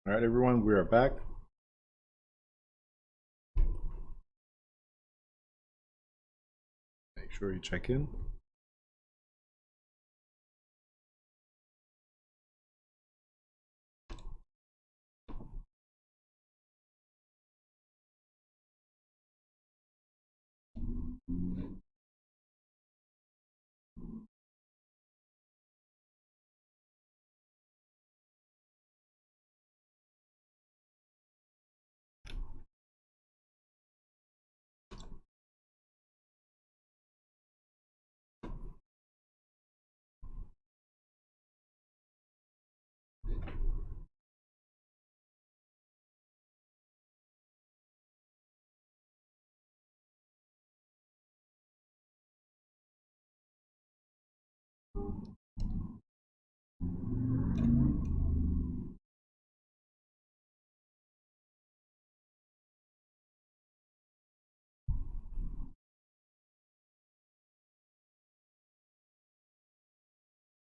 All right, everyone, we are back. Make sure you check in.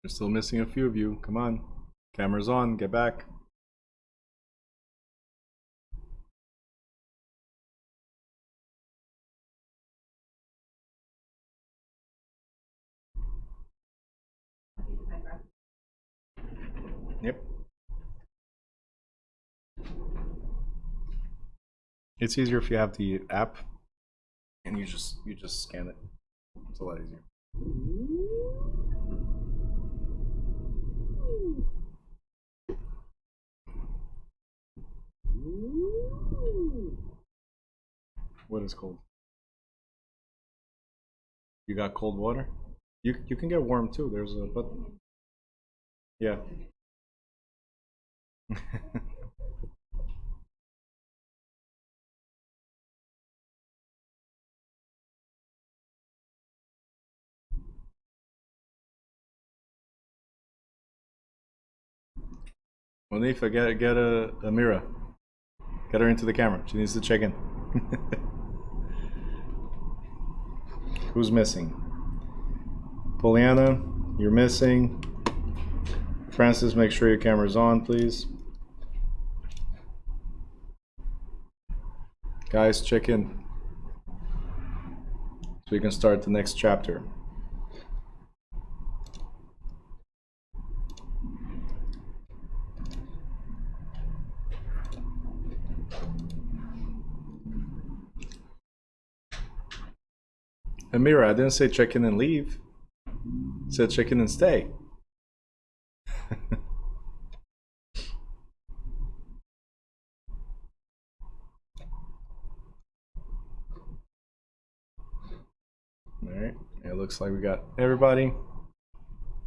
We're still missing a few of you. Come on. Camera's on. Get back. Yep. It's easier if you have the app and you just scan it. It's a lot easier. What is cold? You got cold water? You can get warm too. There's a button. Yeah. Monifa, get a mirror. Get her into the camera. She needs to check in. Who's missing? Poliana, you're missing. Francis, make sure your camera's on, please. Guys, check in. So we can start the next chapter. Amira, I didn't say check in and leave. I said check in and stay. Alright, it looks like we got everybody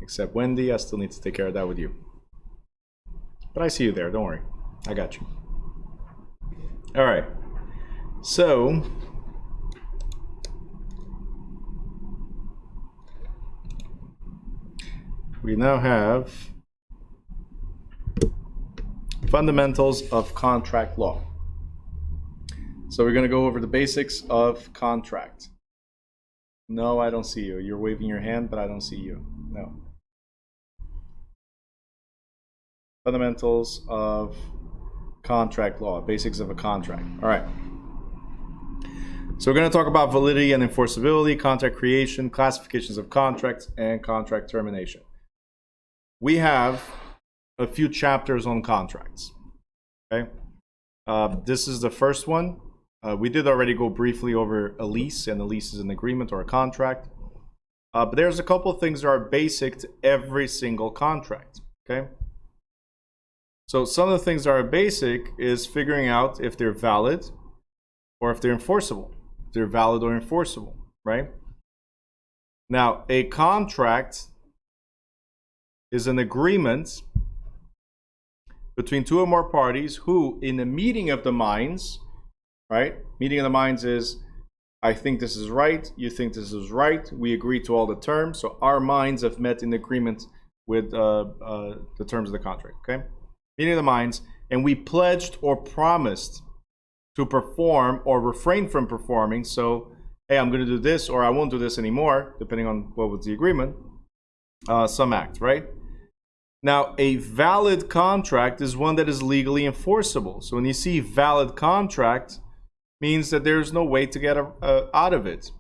except Wendy. I still need to take care of that with you. But I see you there, don't worry. I got you. Alright, so we now have fundamentals of contract law. So we're going to go over the basics of contract. No, I don't see you. You're waving your hand, but I don't see you. No. Fundamentals of contract law, basics of a contract. All right. So we're going to talk about validity and enforceability, contract creation, classifications of contracts, and contract termination. We have a few chapters on contracts. Okay. This is the first one. We did already go briefly over a lease, and a lease is an agreement or a contract. But there's a couple of things that are basic to every single contract. Okay. So some of the things that are basic is figuring out if they're valid or if they're enforceable. If they're valid or enforceable, right? Now, a contract is an agreement between two or more parties who, in a meeting of the minds, right? Meeting of the minds is, I think this is right, you think this is right, we agree to all the terms, so our minds have met in agreement with the terms of the contract, okay? Meeting of the minds, and we pledged or promised to perform or refrain from performing, so, hey, I'm going to do this, or I won't do this anymore, depending on what was the agreement, some act, right? Now, a valid contract is one that is legally enforceable. So when you see valid contract, means that there's no way to get out of it.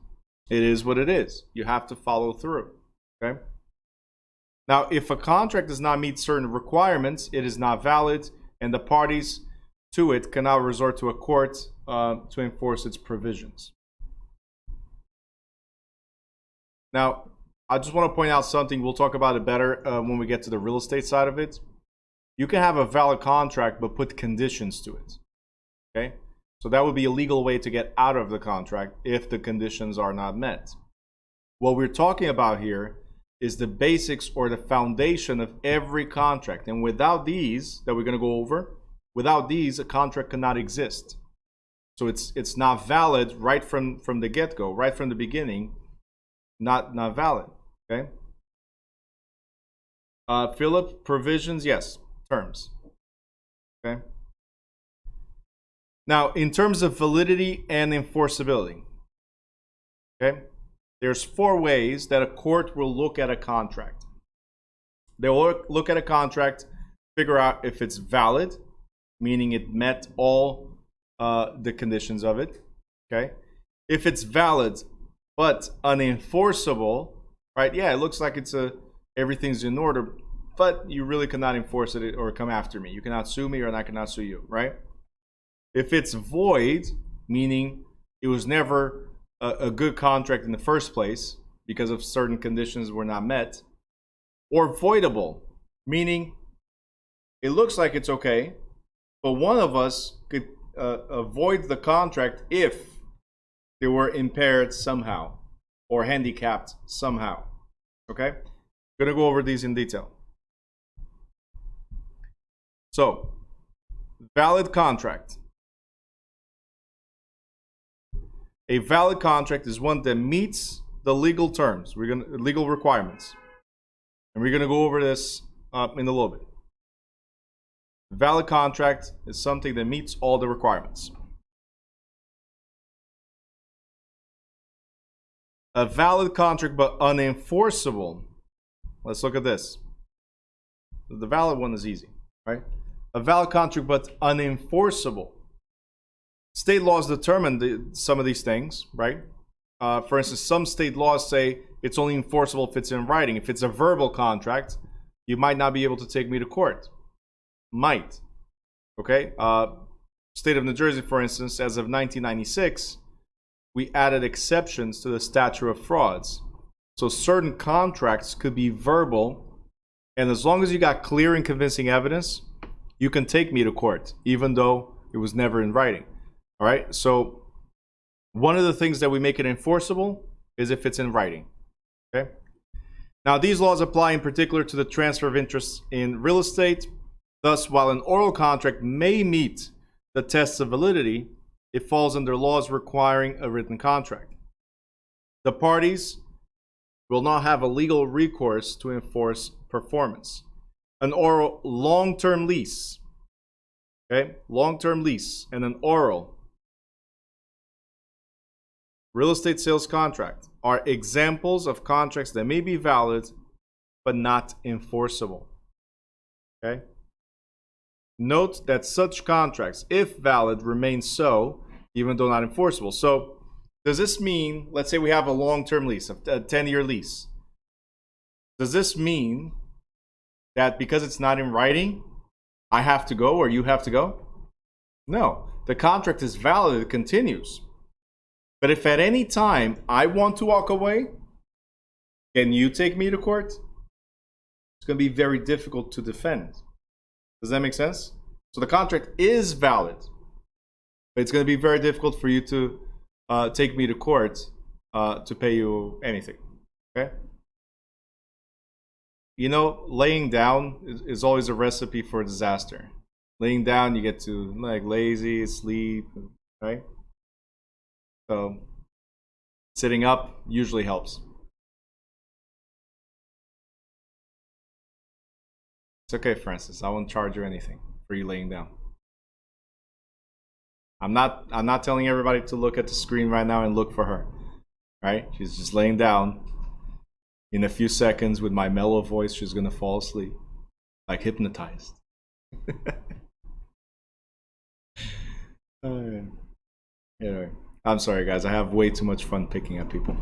It is what it is. You have to follow through. Okay. Now, if a contract does not meet certain requirements, it is not valid, and the parties to it cannot resort to a court to enforce its provisions. Now, I just want to point out something. We'll talk about it better when we get to the real estate side of it. You can have a valid contract but put conditions to it. Okay? So that would be a legal way to get out of the contract if the conditions are not met. What we're talking about here is the basics or the foundation of every contract. And without these that we're going to go over, without these, a contract cannot exist. So it's not valid right from the get-go, right from the beginning, not valid. Okay? Philip, provisions, yes. Terms. Okay? Now, in terms of validity and enforceability, okay, there's 4 ways that a court will look at a contract. They will look at a contract, figure out if it's valid, meaning it met all the conditions of it. Okay, if it's valid but unenforceable, right? Yeah, it looks like everything's in order, but you really cannot enforce it or come after me. You cannot sue me, or I cannot sue you, right? If it's void, meaning it was never a good contract in the first place because of certain conditions were not met, or voidable, meaning it looks like it's okay, but one of us could avoid the contract if they were impaired somehow or handicapped somehow. Okay? I'm going to go over these in detail. So, valid contract. A valid contract is one that meets the legal terms, legal requirements. And we're going to go over this in a little bit. A valid contract is something that meets all the requirements. A valid contract but unenforceable. Let's look at this. The valid one is easy, right? A valid contract but unenforceable. State laws determine some of these things, right? For instance, some state laws say it's only enforceable if it's in writing. If it's a verbal contract, you might not be able to take me to court. Might. Okay? State of New Jersey, for instance, as of 1996, we added exceptions to the statute of frauds. So certain contracts could be verbal, and as long as you got clear and convincing evidence, you can take me to court, even though it was never in writing. All right, so one of the things that we make it enforceable is if it's in writing. Okay. Now, these laws apply in particular to the transfer of interest in real estate. Thus, while an oral contract may meet the tests of validity, it falls under laws requiring a written contract. The parties will not have a legal recourse to enforce performance. An oral long-term lease, okay, long-term lease, and an oral real estate sales contract are examples of contracts that may be valid but not enforceable. Okay? Note that such contracts, if valid, remain so, even though not enforceable. So, does this mean, let's say we have a long-term lease, a 10-year lease. Does this mean that because it's not in writing, I have to go or you have to go? No. The contract is valid, it continues. But if at any time I want to walk away, can you take me to court? It's going to be very difficult to defend. Does that make sense? So the contract is valid, but it's going to be very difficult for you to take me to court to pay you anything. Okay? You know, laying down is always a recipe for disaster. Laying down, you get to like lazy, sleep, right? So sitting up usually helps. It's okay, Francis. I won't charge you anything for you laying down. I'm not telling everybody to look at the screen right now and look for her. Right? She's just laying down. In a few seconds with my mellow voice, she's gonna fall asleep. like hypnotized. Anyway, I'm sorry, guys. I have way too much fun picking at people.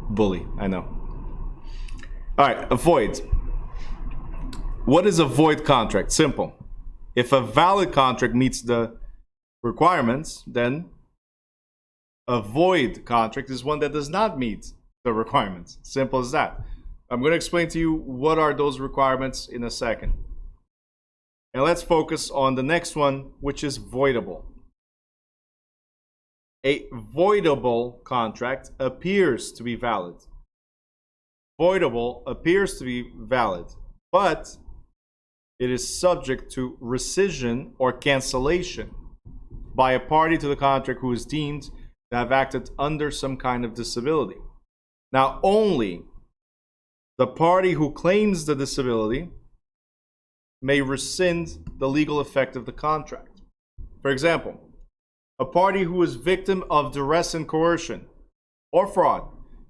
Bully, I know. All right, avoid. What is a void contract? Simple. If a valid contract meets the requirements, then a void contract is one that does not meet the requirements. Simple as that. I'm going to explain to you what are those requirements in a second. And let's focus on the next one, which is voidable. A voidable contract appears to be valid. Voidable appears to be valid, but it is subject to rescission or cancellation by a party to the contract who is deemed to have acted under some kind of disability. Now, only the party who claims the disability may rescind the legal effect of the contract. For example, a party who is victim of duress and coercion or fraud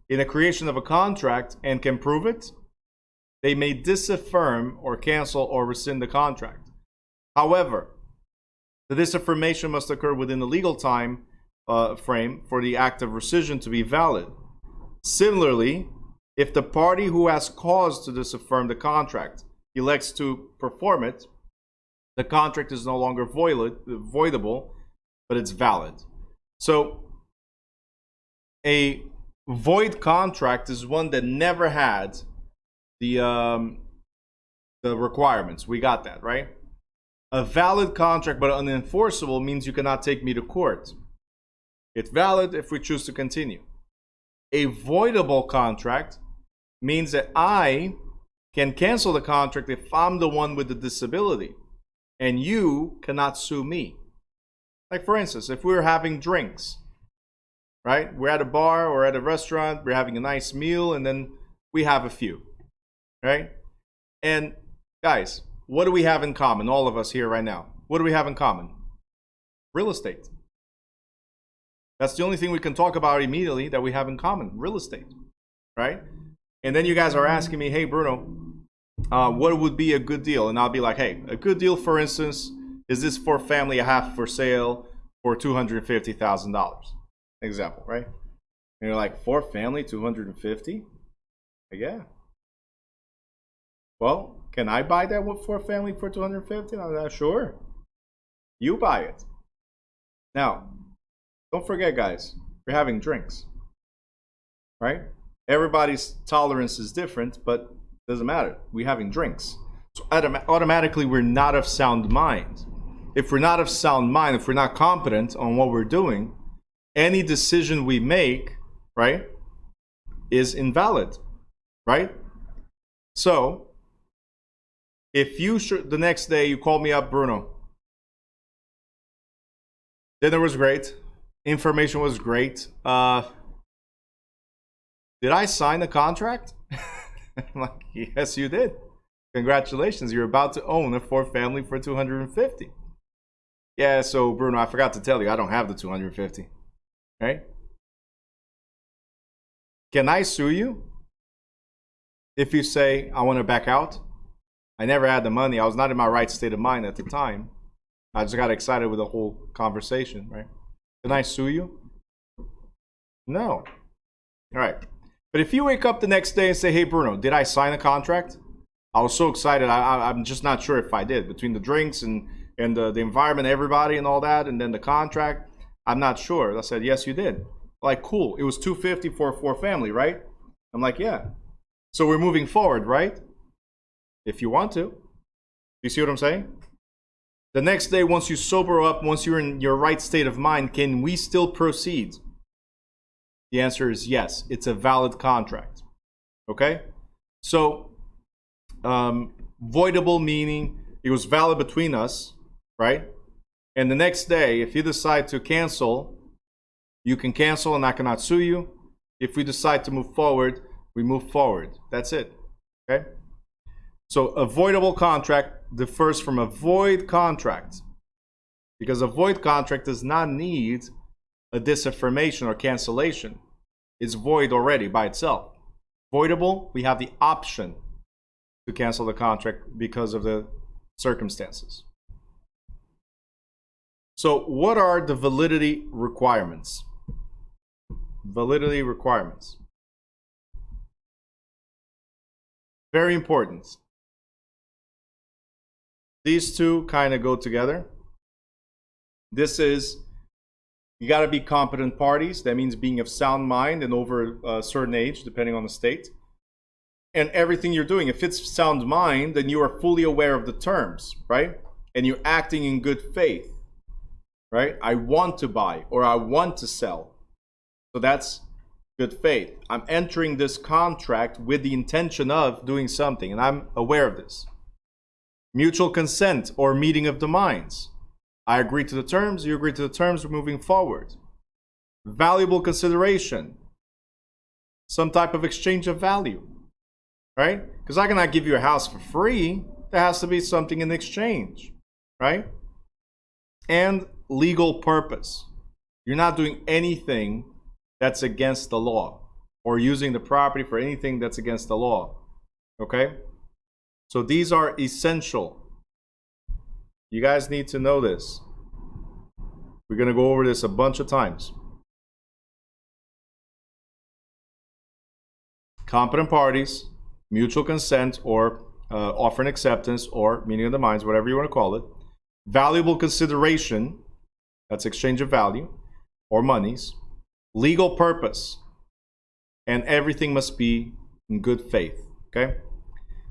in the creation of a contract and can prove it, they may disaffirm or cancel or rescind the contract. However, the disaffirmation must occur within the legal time frame for the act of rescission to be valid. Similarly, if the party who has cause to disaffirm the contract elects to perform it, the contract is no longer voidable, but it's valid. So a void contract is one that never had the requirements. We got that, right? A valid contract but unenforceable means you cannot take me to court. It's valid if we choose to continue. A voidable contract means that I can cancel the contract if I'm the one with the disability, and you cannot sue me. Like, for instance, if we were having drinks, right? We're at a bar or at a restaurant, we're having a nice meal, and then we have a few, right? And guys, what do we have in common, all of us here right now? What do we have in common? Real estate. That's the only thing we can talk about immediately that we have in common, real estate, right? And then you guys are asking me, hey, Bruno, what would be a good deal? And I'll be like, hey, a good deal, for instance, is this for family I have for sale for $250,000? Example, right? And you're like, for family, 250? Yeah. Well, can I buy that one for a family for 250? I'm not sure. You buy it. Now, don't forget, guys, we're having drinks, right? Everybody's tolerance is different, but it doesn't matter. We're having drinks. So automatically, we're not of sound mind. If we're not of sound mind, if we're not competent on what we're doing, any decision we make, right, is invalid, right? So, if you the next day you call me up, Bruno, dinner was great, information was great. Did I sign a contract? I'm like, yes, you did. Congratulations, you're about to own a family for 250. Yeah, so Bruno, I forgot to tell you, I don't have the 250. Right? Can I sue you if you say I want to back out? I never had the money. I was not in my right state of mind at the time. I just got excited with the whole conversation, right? Can I sue you? No. All right. But if you wake up the next day and say, hey, Bruno, did I sign a contract? I was so excited. I'm just not sure if I did. Between the drinks and the environment, everybody and all that, and then the contract, I'm not sure. I said, yes, you did. Like, cool. It was $250 for family, right? I'm like, yeah. So we're moving forward, right? If you want to. You see what I'm saying? The next day, once you sober up, once you're in your right state of mind, can we still proceed? The answer is yes. It's a valid contract. Okay? So, voidable meaning it was valid between us, right? And the next day, if you decide to cancel, you can cancel and I cannot sue you. If we decide to move forward, we move forward. That's it. Okay? So a voidable contract differs from a void contract because a void contract does not need a disaffirmation or cancellation. It's void already by itself. Voidable, we have the option to cancel the contract because of the circumstances. So what are the validity requirements? Validity requirements. Very important. These two kind of go together. This is, you got to be competent parties. That means being of sound mind and over a certain age, depending on the state. And everything you're doing, if it's sound mind, then you are fully aware of the terms, right? And you're acting in good faith, right? I want to buy or I want to sell. So that's good faith. I'm entering this contract with the intention of doing something, and I'm aware of this. Mutual consent or meeting of the minds. I agree to the terms, you agree to the terms, we're moving forward. Valuable consideration. Some type of exchange of value, right? Because I cannot give you a house for free. There has to be something in exchange, right? And legal purpose. You're not doing anything that's against the law or using the property for anything that's against the law, okay? So these are essential. You guys need to know this. We're going to go over this a bunch of times. Competent parties, mutual consent or offer and acceptance or meeting of the minds, whatever you want to call it. Valuable consideration, that's exchange of value or monies. Legal purpose, and everything must be in good faith, okay?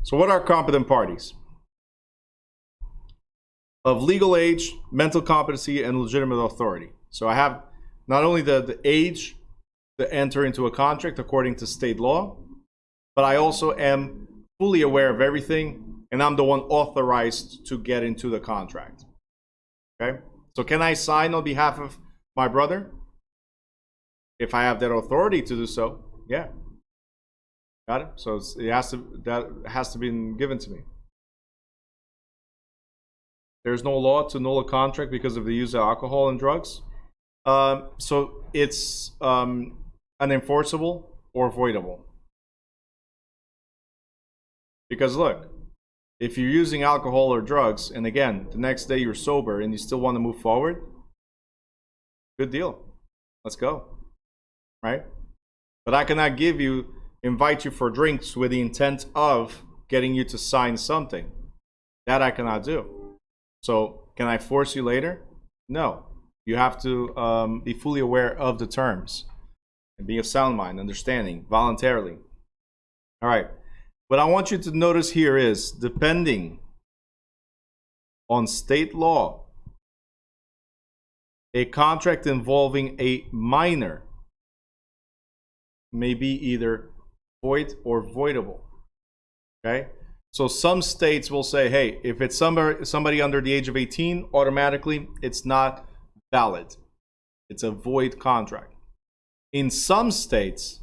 So what are competent parties? Of legal age, mental competency, and legitimate authority. So I have not only the age to enter into a contract according to state law, but I also am fully aware of everything, and I'm the one authorized to get into the contract, okay? So can I sign on behalf of my brother? If I have that authority to do so, yeah. Got it? So that has to be given to me. There's no law to null a contract because of the use of alcohol and drugs. So it's unenforceable or voidable. Because look, if you're using alcohol or drugs, and again, the next day you're sober and you still want to move forward, good deal. Let's go. Right? But I cannot invite you for drinks with the intent of getting you to sign something. That I cannot do. So can I force you later? No. You have to be fully aware of the terms and be of sound mind, understanding, voluntarily. All right. What I want you to notice here is, depending on state law, a contract involving a minor may be either void or voidable, okay? So some states will say, hey, if it's somebody under the age of 18, automatically it's not valid. It's a void contract. In some states,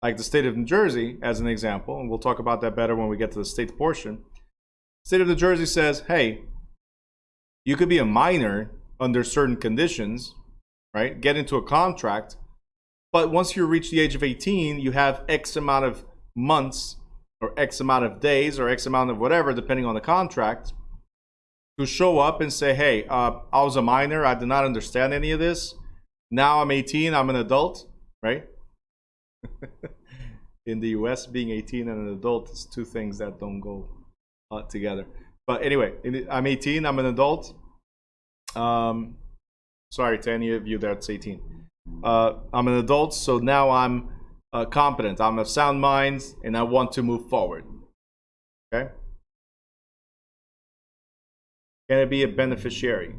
like the state of New Jersey, as an example, and we'll talk about that better when we get to the state portion, the state of New Jersey says, hey, you could be a minor under certain conditions, right? Get into a contract, but once you reach the age of 18, you have X amount of months or X amount of days or X amount of whatever, depending on the contract, to show up and say, hey, I was a minor. I did not understand any of this. Now I'm 18. I'm an adult, right? In the US, being 18 and an adult is two things that don't go together. But anyway, I'm 18. I'm an adult. Sorry to any of you that's 18. I'm an adult, so now I'm competent. I'm of sound mind, and I want to move forward. Okay? Can it be a beneficiary?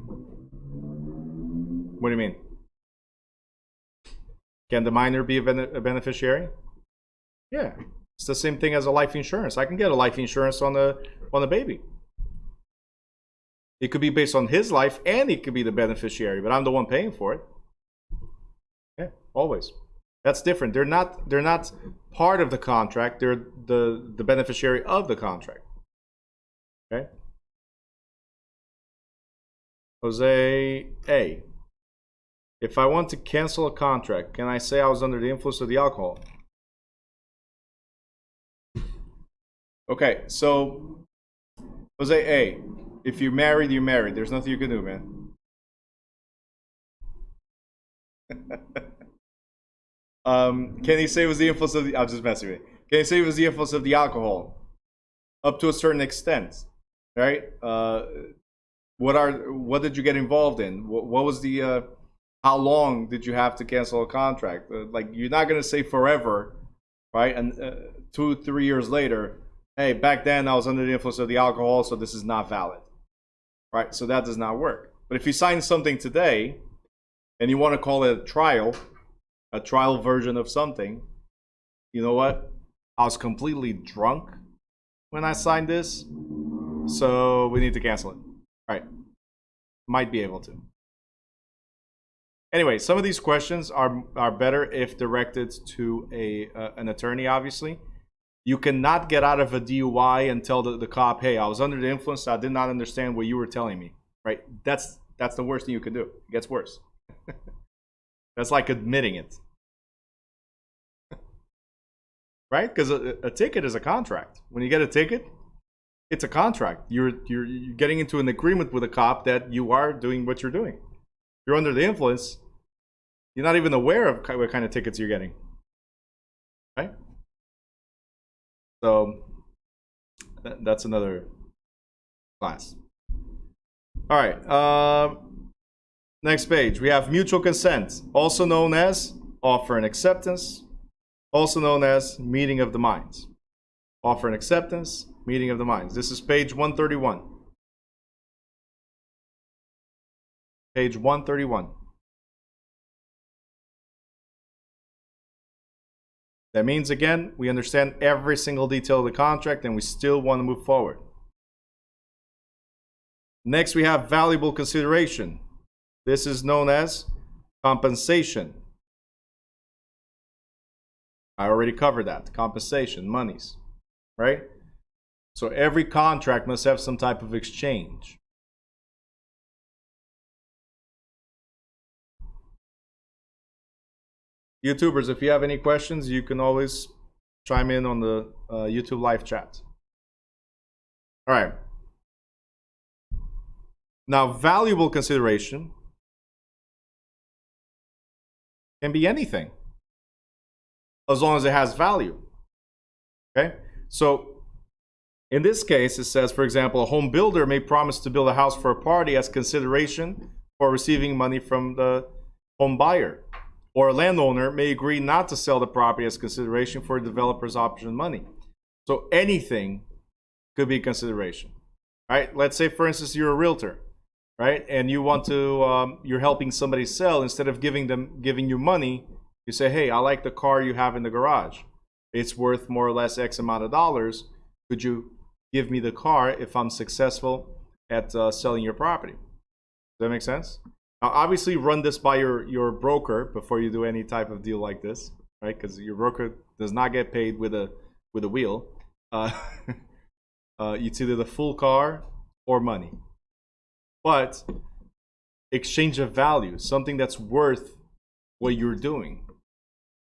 What do you mean? Can the minor be a beneficiary? Yeah, it's the same thing as a life insurance. I can get a life insurance on the baby. It could be based on his life, and it could be the beneficiary, but I'm the one paying for it. Yeah, always. That's different. They're not part of the contract. They're the beneficiary of the contract. Okay. Jose A. If I want to cancel a contract, can I say I was under the influence of the alcohol? Okay, so Jose A, if you're married, you're married. There's nothing you can do, man. Can he say it was the influence of the? I'll just messing with you. Can he say it was the influence of the alcohol, up to a certain extent, right? What did you get involved in? What was the? How long did you have to cancel a contract? Like you're not gonna say forever, right? And 2-3 years later, hey, back then I was under the influence of the alcohol, so this is not valid, right? So that does not work. But if you sign something today, and you want to call it a trial version of something, you know what? I was completely drunk when I signed this, so we need to cancel it. All right, might be able to. Anyway, some of these questions are better if directed to an attorney, obviously. You cannot get out of a DUI and tell the cop, hey, I was under the influence, I did not understand what you were telling me, right? That's the worst thing you can do. It gets worse. That's like admitting it. Right? Because a ticket is a contract. When you get a ticket, it's a contract. You're getting into an agreement with a cop that you are doing what you're doing. You're under the influence, you're not even aware of what kind of tickets you're getting, right? So that's another class. All right, next page. We have mutual consent, also known as offer and acceptance, also known as meeting of the minds. Offer and acceptance, meeting of the minds. This is page 131. Page 131. That means, again, we understand every single detail of the contract and we still want to move forward. Next, we have valuable consideration. This is known as compensation. I already covered that. Compensation, monies, right? So every contract must have some type of exchange. YouTubers, if you have any questions, you can always chime in on the YouTube live chat. All right. Now, valuable consideration can be anything as long as it has value. Okay? So, in this case, it says, for example, a home builder may promise to build a house for a party as consideration for receiving money from the home buyer. Or a landowner may agree not to sell the property as consideration for a developer's option money. So anything could be consideration, right? Let's say, for instance, you're a realtor, right? And you want to, you're helping somebody sell. Instead of giving you money, you say, hey, I like the car you have in the garage. It's worth more or less X amount of dollars. Could you give me the car if I'm successful at selling your property? Does that make sense? Now, obviously, run this by your broker before you do any type of deal like this, right? Because your broker does not get paid with a wheel. It's either the full car or money. But exchange of value, something that's worth what you're doing,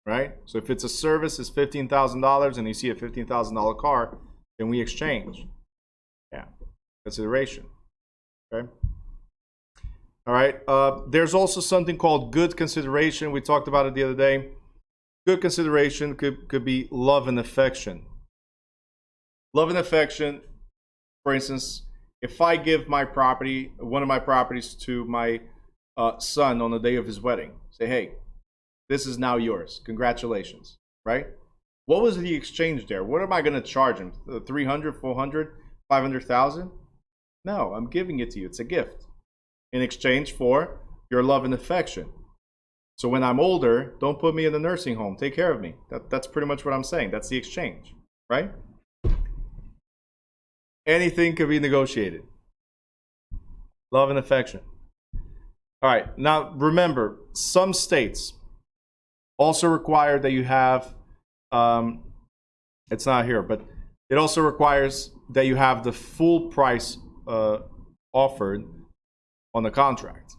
right? So if it's a service, it's $15,000, and you see a $15,000 car, then we exchange. Yeah, consideration. Okay. All right. There's also something called good consideration. We talked about it the other day. Good consideration could be love and affection. Love and affection, for instance, if I give my property, one of my properties, to my son on the day of his wedding, say, hey, this is now yours. Congratulations, right? What was the exchange there? What am I going to charge him? 300, 400, 500,000? No, I'm giving it to you. It's a gift in exchange for your love and affection. So when I'm older, don't put me in the nursing home. Take care of me. That's pretty much what I'm saying. That's the exchange, right? Anything can be negotiated. Love and affection. All right. Now, remember, some states also require that you have, it's not here, but it also requires that you have the full price offered on the contract.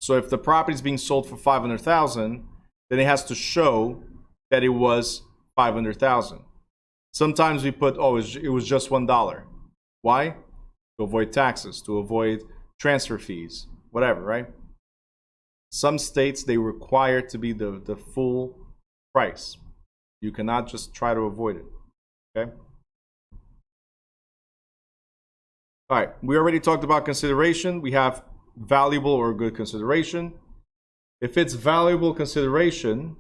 So if the property is being sold for $500,000, then it has to show that it was $500,000. Sometimes we put, oh, it was just $1. Why? To avoid taxes, to avoid transfer fees, whatever, right? Some states, they require it to be the full price. You cannot just try to avoid it, okay? All right, we already talked about consideration. We have valuable or good consideration. If it's valuable consideration,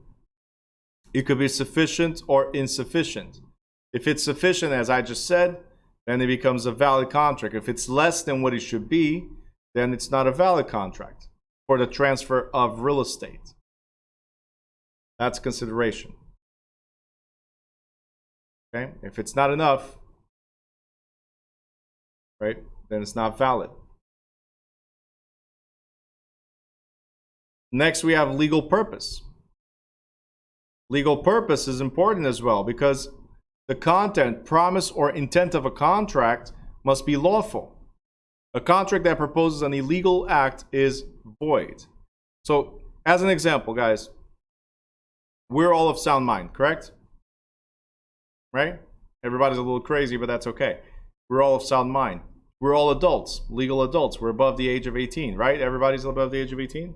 it could be sufficient or insufficient. If it's sufficient, as I just said, then it becomes a valid contract. If it's less than what it should be, then it's not a valid contract for the transfer of real estate. That's consideration. Okay? If it's not enough, right, then it's not valid. Next, we have legal purpose. Legal purpose is important as well because the content, promise, or intent of a contract must be lawful. A contract that proposes an illegal act is void. So, as an example, guys, we're all of sound mind, correct? Right? Everybody's a little crazy, but that's okay. We're all of sound mind. We're all adults, legal adults. We're above the age of 18, right? Everybody's above the age of 18?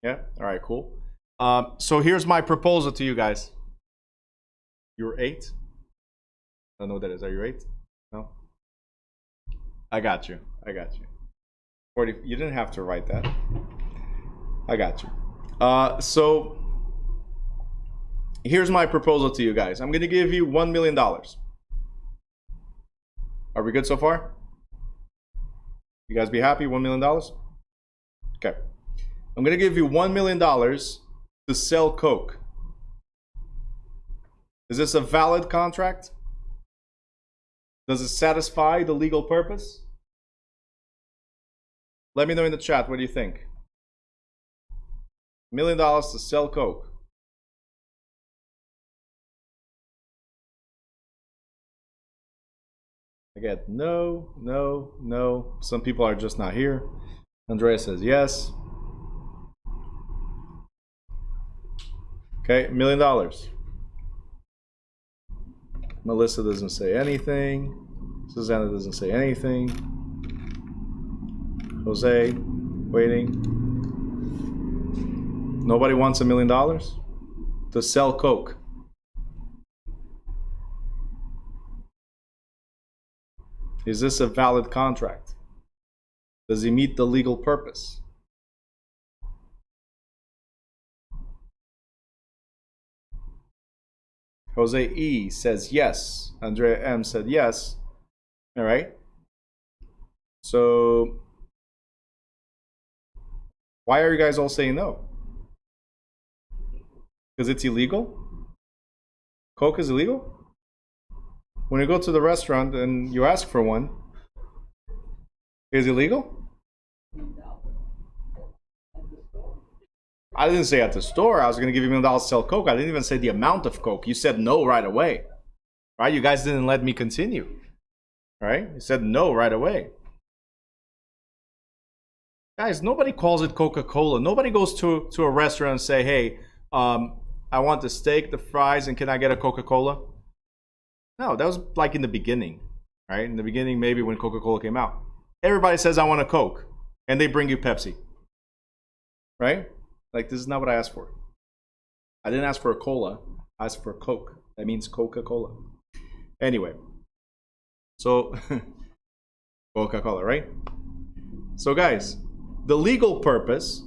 Yeah? All right, cool. So here's my proposal to you guys. You're 8? I don't know what that is. Are you 8? No? I got you. I got you. 40. You didn't have to write that. I got you. So here's my proposal to you guys. I'm going to give you $1 million. Are we good so far? You guys be happy? $1 million? Okay. I'm going to give you $1 million to sell coke. Is this a valid contract? Does it satisfy the legal purpose? Let me know in the chat. What do you think? $1 million to sell coke. I get no, no, no. Some people are just not here. Andrea says yes. Okay, $1 million. Melissa doesn't say anything. Susanna doesn't say anything. Jose, waiting. Nobody wants $1 million to sell coke. Is this a valid contract? Does he meet the legal purpose? Jose E says yes. Andrea M said yes. All right. So why are you guys all saying no? Because it's illegal? Coke is illegal? When you go to the restaurant and you ask for one, is it illegal? I didn't say at the store I was going to give you $1 million to sell coke. I didn't even say the amount of coke. You said no right away. Right? You guys didn't let me continue. Right? You said no right away. Guys, nobody calls it Coca-Cola. Nobody goes to a restaurant and say, hey, I want the steak, the fries, and can I get a Coca-Cola? No, that was like in the beginning. Right? In the beginning, maybe when Coca-Cola came out. Everybody says, I want a Coke. And they bring you Pepsi. Right? Like, this is not what I asked for. I didn't ask for a cola. I asked for a Coke. That means Coca-Cola. Anyway. So, Coca-Cola, right? So, guys, the legal purpose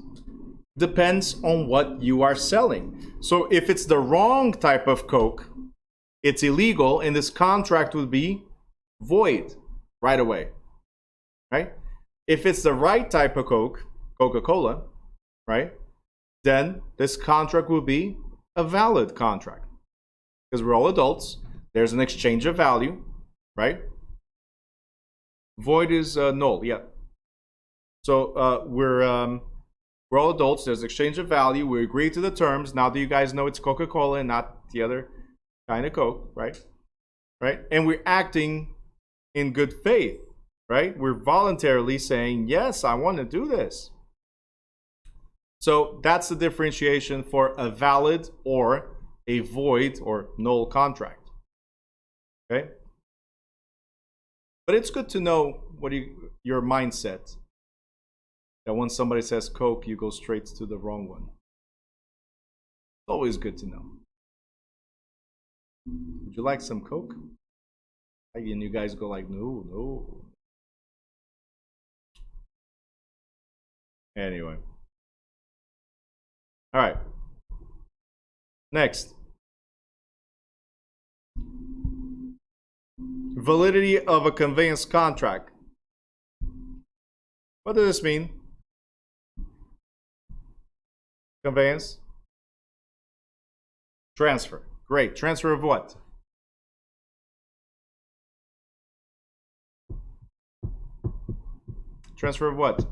depends on what you are selling. So, if it's the wrong type of Coke, it's illegal, and this contract would be void right away. Right? If it's the right type of Coke, Coca-Cola, right? Then this contract will be a valid contract. Because we're all adults. There's an exchange of value, right? Void is null, yeah. So we're all adults. There's exchange of value. We agree to the terms. Now that you guys know it's Coca-Cola and not the other kind of Coke, right? Right? And we're acting in good faith, right? We're voluntarily saying, yes, I want to do this. So that's the differentiation for a valid or a void or null contract. Okay? But it's good to know your mindset. That when somebody says Coke, you go straight to the wrong one. It's always good to know. Would you like some Coke? And you guys go like, no, no. Anyway. All right. Next. Validity of a conveyance contract. What does this mean? Conveyance. Transfer. Great. Transfer of what? Transfer of what?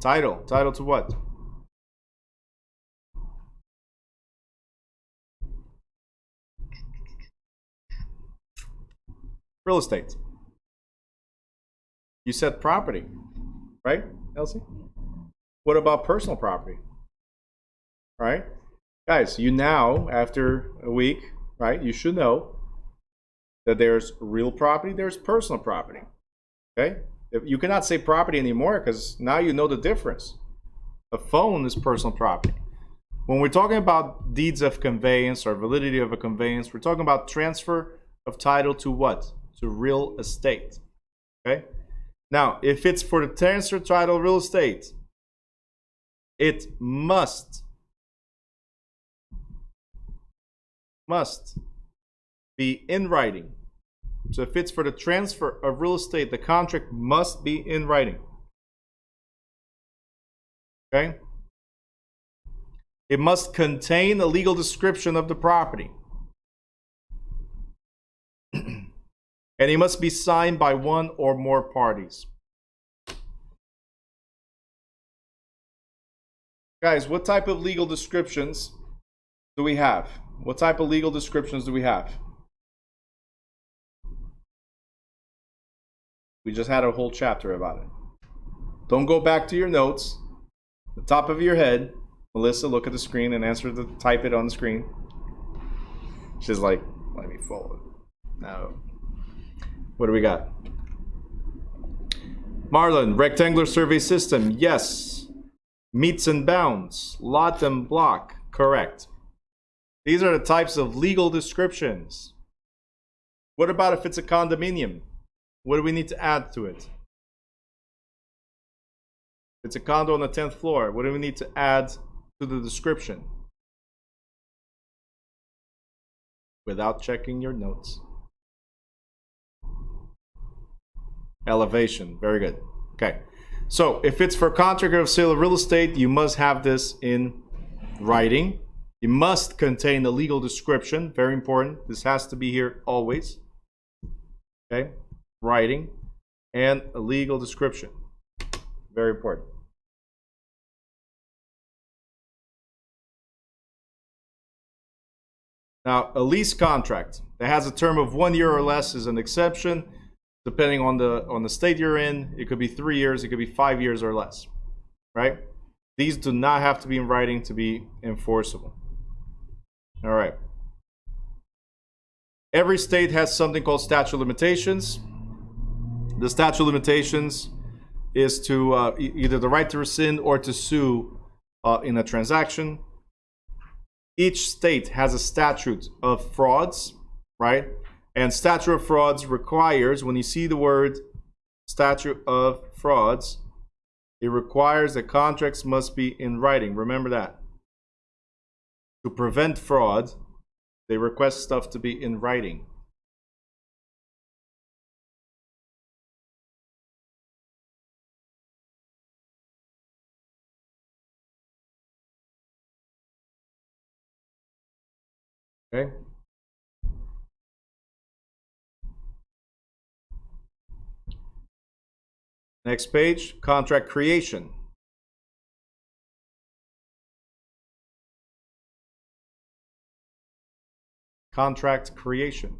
Title. Title to what? Real estate. You said property, right, Elsie? What about personal property? Right? Guys, you now, after a week, right, you should know that there's real property, there's personal property. Okay? You cannot say property anymore because now you know the difference. A phone is personal property. When we're talking about deeds of conveyance or validity of a conveyance, we're talking about transfer of title to what? To real estate. Okay? Now, if it's for the transfer title real estate, it must be in writing. So if it's for the transfer of real estate, the contract must be in writing. Okay? It must contain a legal description of the property. And it must be signed by one or more parties. Guys, what type of legal descriptions do we have? What type of legal descriptions do we have? We just had a whole chapter about it. Don't go back to your notes. The top of your head. Melissa, look at the screen and type it on the screen. She's like, let me follow. No. What do we got? Marlon, rectangular survey system. Yes. Meets and bounds. Lot and block. Correct. These are the types of legal descriptions. What about if it's a condominium? What do we need to add to it? If it's a condo on the 10th floor, what do we need to add to the description? Without checking your notes. Elevation. Very good. Okay. So if it's for contract of sale of real estate, you must have this in writing. It must contain a legal description. Very important. This has to be here always. Okay. Writing and a legal description. Very important. Now, a lease contract that has a term of 1 year or less is an exception. Depending on the state you're in, it could be 3 years, it could be 5 years or less, right? These do not have to be in writing to be enforceable. All right. Every state has something called statute of limitations. The statute of limitations is to either the right to rescind or to sue in a transaction. Each state has a statute of frauds, right? And statute of frauds requires, when you see the word statute of frauds, it requires that contracts must be in writing. Remember that. To prevent fraud, they request stuff to be in writing. Okay? Next page, contract creation. Contract creation.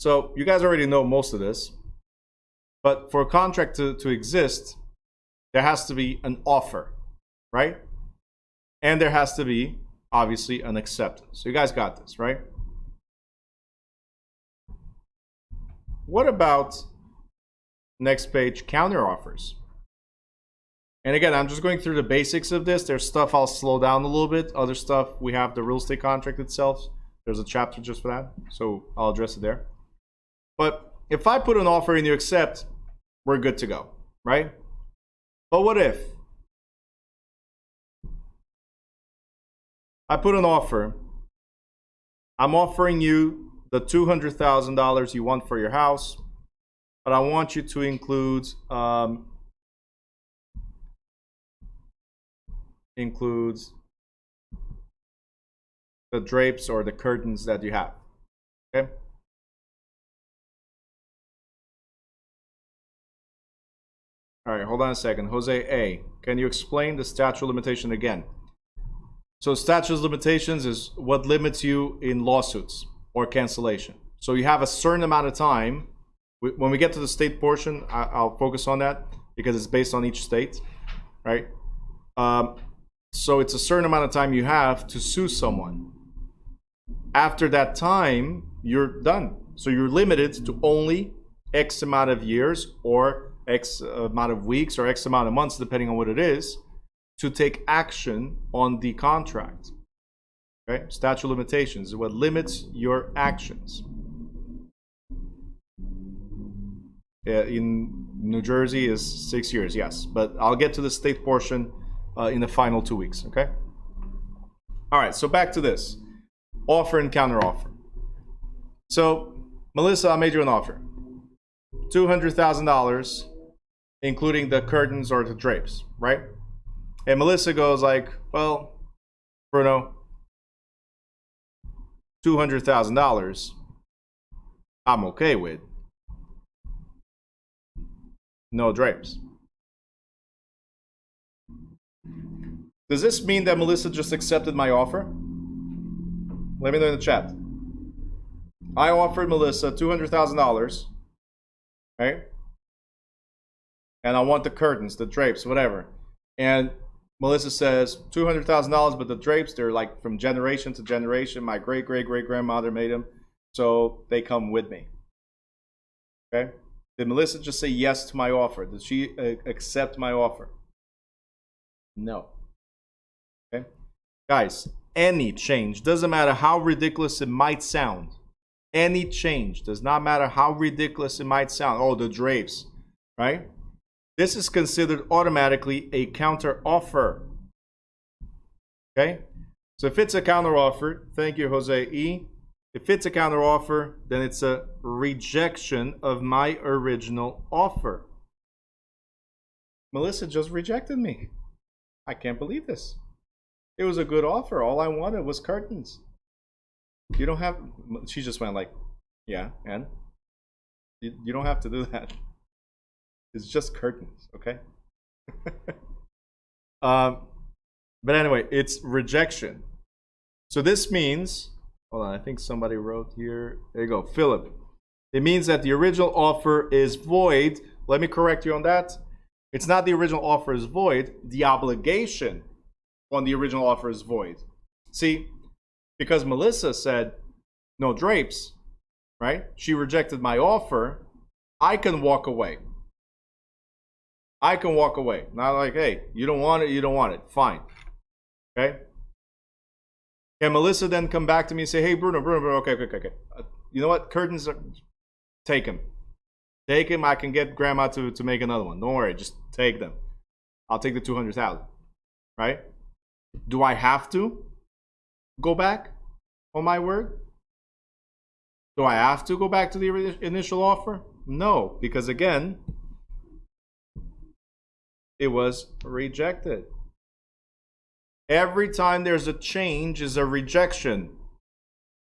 So you guys already know most of this, but for a contract to exist, there has to be an offer, right? And there has to be obviously an acceptance. So you guys got this, right? What about next page, counter offers? And again, I'm just going through the basics of this. There's stuff I'll slow down a little bit. Other stuff, we have the real estate contract itself. There's a chapter just for that. So I'll address it there. But if I put an offer and you accept, we're good to go, right? But what if I put an offer, I'm offering you the $200,000 you want for your house, but I want you to include includes the drapes or the curtains that you have. Okay. All right, hold on a second. Jose A, can you explain the statute of limitation again? So statute of limitations is what limits you in lawsuits or cancellation. So you have a certain amount of time. When we get to the state portion, I'll focus on that because it's based on each state, right? So it's a certain amount of time you have to sue someone. After that time, you're done. So you're limited to only X amount of years or X amount of weeks or X amount of months, depending on what it is, to take action on the contract. Okay? Statute of limitations is what limits your actions. In New Jersey is 6 years, yes. But I'll get to the state portion in the final 2 weeks, okay? All right, so back to this. Offer and counter offer. So, Melissa, I made you an offer. $200,000, including the curtains or the drapes, right? And Melissa goes like, well, Bruno, $200,000, I'm okay with. No drapes. Does this mean that Melissa just accepted my offer? Let me know in the chat. I offered Melissa $200,000, right? And I want the curtains, the drapes, whatever. And Melissa says $200,000, but the drapes, they're like from generation to generation. My great-great-great-grandmother made them, so they come with me. Okay? Did Melissa just say yes to my offer? Did she accept my offer? No. Okay? Guys, any change, doesn't matter how ridiculous it might sound. Any change, does not matter how ridiculous it might sound. Oh, the drapes, right? This is considered automatically a counter offer. Okay? So if it's a counter offer, thank you, Jose E. If it's a counter offer, then it's a rejection of my original offer. Melissa just rejected me. I can't believe this. It was a good offer. All I wanted was curtains. You don't have, she just went like, yeah, and? You don't have to do that. It's just curtains, okay? But anyway, it's rejection. So this means, hold on, I think somebody wrote here. There you go, Philip. It means that the original offer is void. Let me correct you on that. It's not the original offer is void. The obligation on the original offer is void. See, because Melissa said no drapes, right? She rejected my offer. I can walk away. I can walk away. Not like, hey, you don't want it, you don't want it. Fine. Okay? Can Melissa then come back to me and say, hey, Bruno, okay. You know what? Curtains, take them. Take them. I can get grandma to make another one. Don't worry. Just take them. I'll take the 200,000. Right? Do I have to go back on my word? Do I have to go back to the initial offer? No, because again, it was rejected. Every time there's a change is a rejection.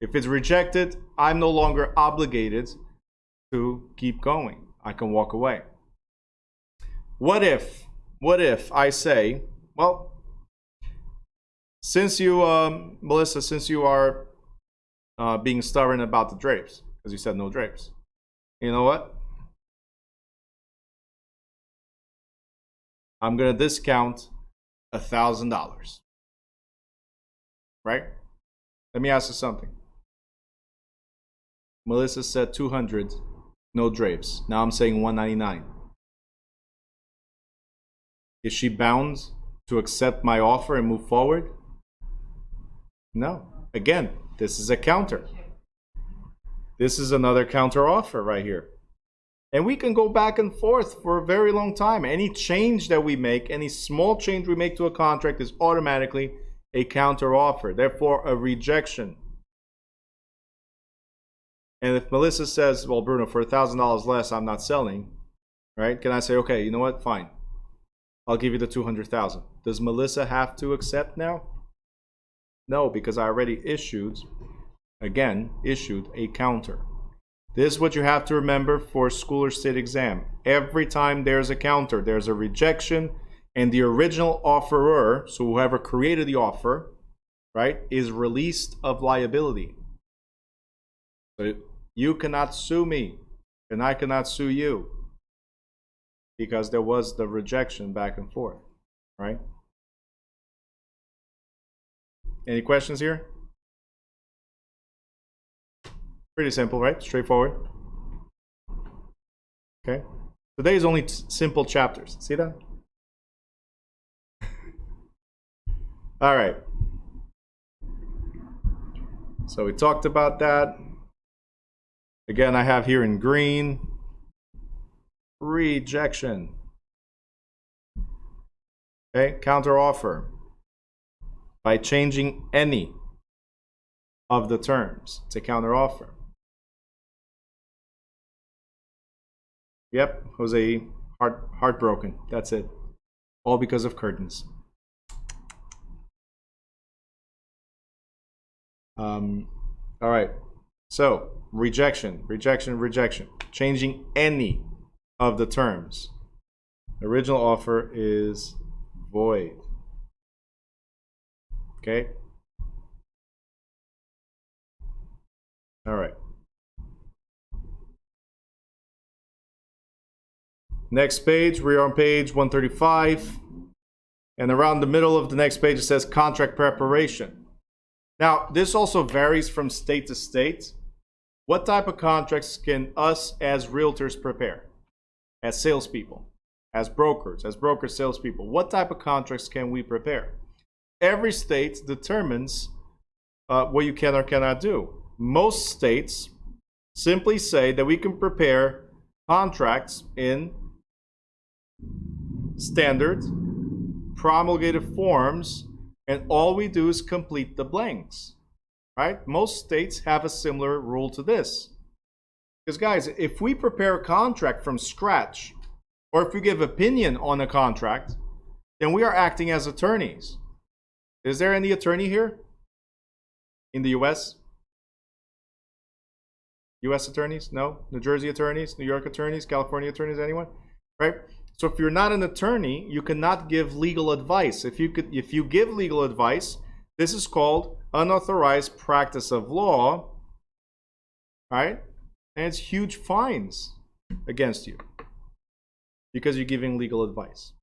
If it's rejected, I'm no longer obligated to keep going. I can walk away. What if I say, well, since you, Melissa, since you are being stubborn about the drapes, because you said no drapes, you know what? I'm going to discount $1,000. right? Let me ask you something. Melissa said 200, no drapes. Now I'm saying 199. Is she bound to accept my offer and move forward? No. Again, this is a counter. This is another counter offer right here. And we can go back and forth for a very long time. Any change that we make, any small change we make to a contract is automatically a counter offer. Therefore, a rejection. And if Melissa says, well, Bruno, for $1,000 less, I'm not selling, right? Can I say, okay, you know what? Fine. I'll give you the $200,000. Does Melissa have to accept now? No, because I already issued a counter. This is what you have to remember for school or state exam. Every time there's a counter, there's a rejection, and the original offerer, so whoever created the offer, right, is released of liability. So you cannot sue me, and I cannot sue you, because there was the rejection back and forth, right? Any questions here? Pretty simple, right? Straightforward. Okay. Today is only simple chapters. See that? All right. So we talked about that. Again, I have here in green, rejection. Okay, counter offer. By changing any of the terms, it's a counter offer. Yep, Jose, heartbroken. That's it. All because of curtains. All right. So, rejection. Changing any of the terms. The original offer is void. Okay. All right. Next page, we're on page 135. And around the middle of the next page, it says contract preparation. Now, this also varies from state to state. What type of contracts can us as realtors prepare? As salespeople, as brokers, salespeople. What type of contracts can we prepare? Every state determines what you can or cannot do. Most states simply say that we can prepare contracts in standard promulgated forms, and all we do is complete the blanks, right? Most states have a similar rule to this. Because guys, if we prepare a contract from scratch, or if we give opinion on a contract, then we are acting as attorneys. Is there any attorney here in the US? US attorneys? No? New Jersey attorneys? New York attorneys? California attorneys? Anyone? Right? So if you're not an attorney, you cannot give legal advice. If you give legal advice, this is called unauthorized practice of law, right? And it's huge fines against you because you're giving legal advice.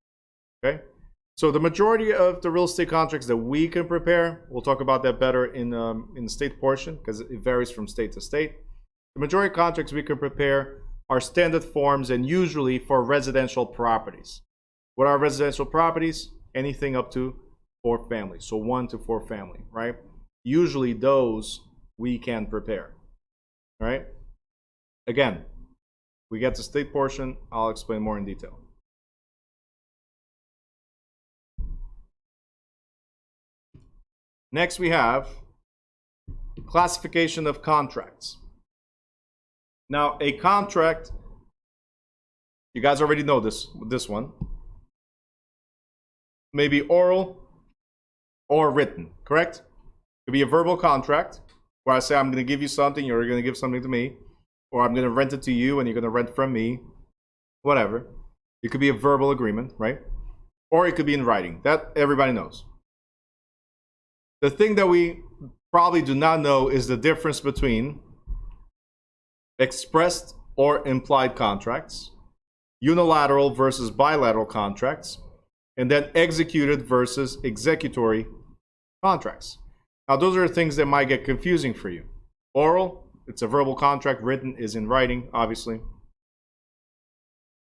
Okay? So the majority of the real estate contracts that we can prepare, we'll talk about that better in the state portion because it varies from state to state. The majority of contracts we can prepare are standard forms and usually for residential properties. What are residential properties? Anything up to 4 families. So 1 to 4 family, right? Usually those we can prepare, right? Again, we get to state portion, I'll explain more in detail. Next we have classification of contracts. Now, a contract, you guys already know this one. Maybe oral or written, correct? It could be a verbal contract where I say I'm going to give you something, you're going to give something to me, or I'm going to rent it to you and you're going to rent from me, whatever. It could be a verbal agreement, right? Or it could be in writing. That everybody knows. The thing that we probably do not know is the difference between expressed or implied contracts, unilateral versus bilateral contracts, and then executed versus executory contracts. Now, those are things that might get confusing for you. Oral, it's a verbal contract. Written is in writing, obviously.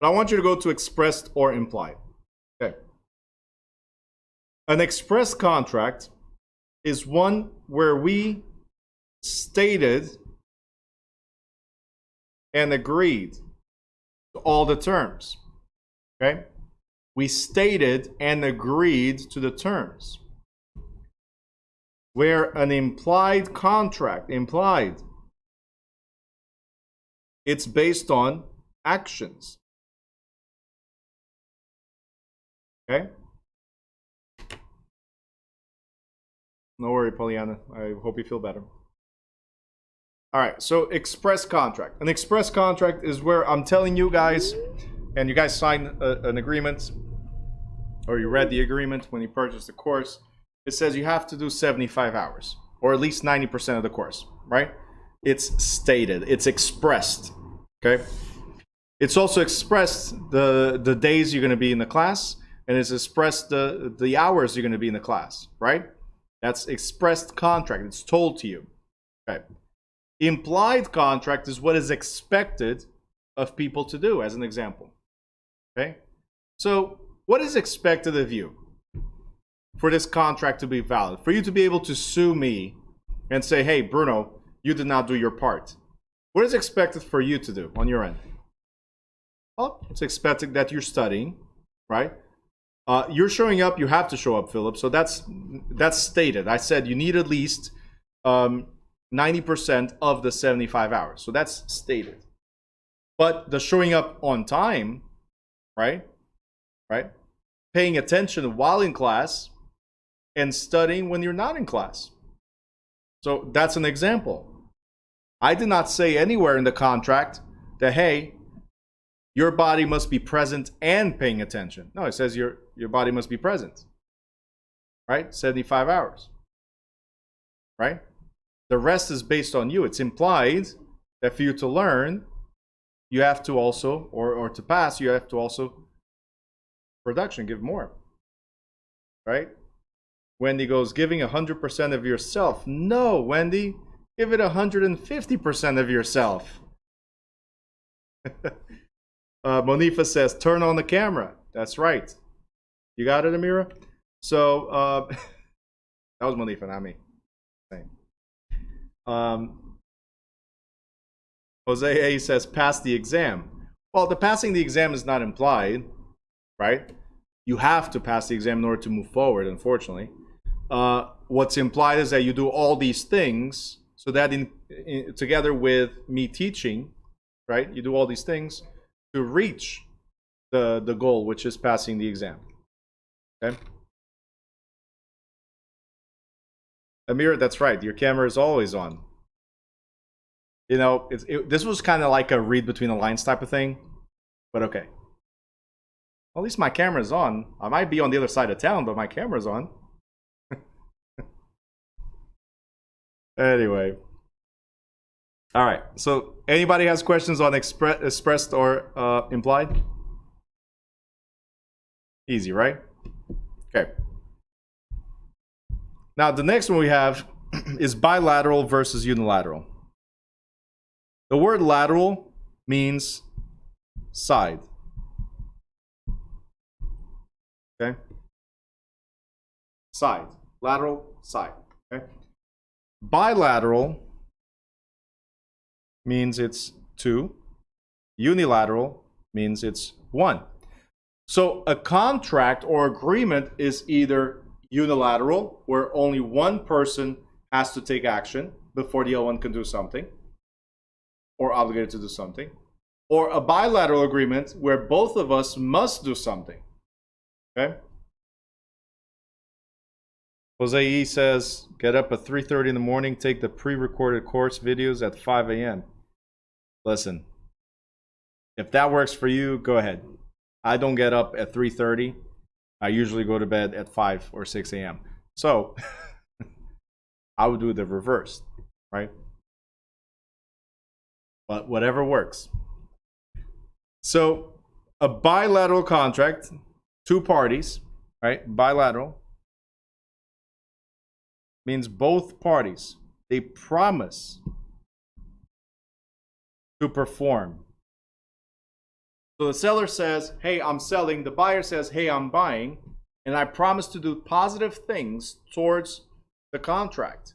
But I want you to go to expressed or implied. Okay. An express contract is one where we stated and agreed to all the terms. Okay? We stated and agreed to the terms. Where an implied contract, it's based on actions. Okay? No worry, Pollyanna. I hope you feel better. All right, so express contract. An express contract is where I'm telling you guys, and you guys sign an agreement, or you read the agreement when you purchased the course. It says you have to do 75 hours, or at least 90% of the course, right? It's stated, it's expressed, okay? It's also expressed the days you're going to be in the class, and it's expressed the hours you're going to be in the class, right? That's expressed contract. It's told to you, okay? Implied contract is what is expected of people to do, as an example, okay? So what is expected of you for this contract to be valid? For you to be able to sue me and say, hey, Bruno, you did not do your part. What is expected for you to do on your end? Well, it's expected that you're studying, right? You're showing up, you have to show up, Philip. So that's stated. I said you need at least 90% of the 75 hours. So that's stated. But the showing up on time, right? Paying attention while in class and studying when you're not in class. So that's an example. I did not say anywhere in the contract that, hey, your body must be present and paying attention. No, it says your body must be present, right? 75 hours, right? The rest is based on you. It's implied that for you to learn, you have to also, or to pass, you have to also production, give more, right? Wendy goes, giving 100% of yourself. No, Wendy, give it 150% of yourself. Monifa says, turn on the camera. That's right. You got it, Amira? So, that was Monifa, not me. Jose A says, pass the exam. Well, the passing the exam is not implied, right? You have to pass the exam in order to move forward, unfortunately. What's implied is that you do all these things so that together with me teaching, right? You do all these things to reach the goal, which is passing the exam. Okay? Amir, that's right. Your camera is always on. You know, this was kind of like a read between the lines type of thing, but okay. Well, at least my camera's on. I might be on the other side of town, but my camera's on. Anyway. All right. So anybody has questions on expressed or implied? Easy, right? Okay. Now, the next one we have is bilateral versus unilateral. The word lateral means side. Okay? Side. Lateral, side. Okay? Bilateral means it's two. Unilateral means it's one. So a contract or agreement is either unilateral, where only one person has to take action before the other one can do something, or obligated to do something, or a bilateral agreement where both of us must do something. Okay? Jose E says, get up at 3:30 in the morning, take the pre-recorded course videos at 5 a.m. Listen, if that works for you, go ahead. I don't get up at 3:30. I usually go to bed at 5 or 6 a.m. So I would do the reverse, right? But whatever works. So a bilateral contract, two parties, right? Bilateral. means both parties, they promise to perform. So the seller says, hey, I'm selling. The buyer says, hey, I'm buying. And I promise to do positive things towards the contract,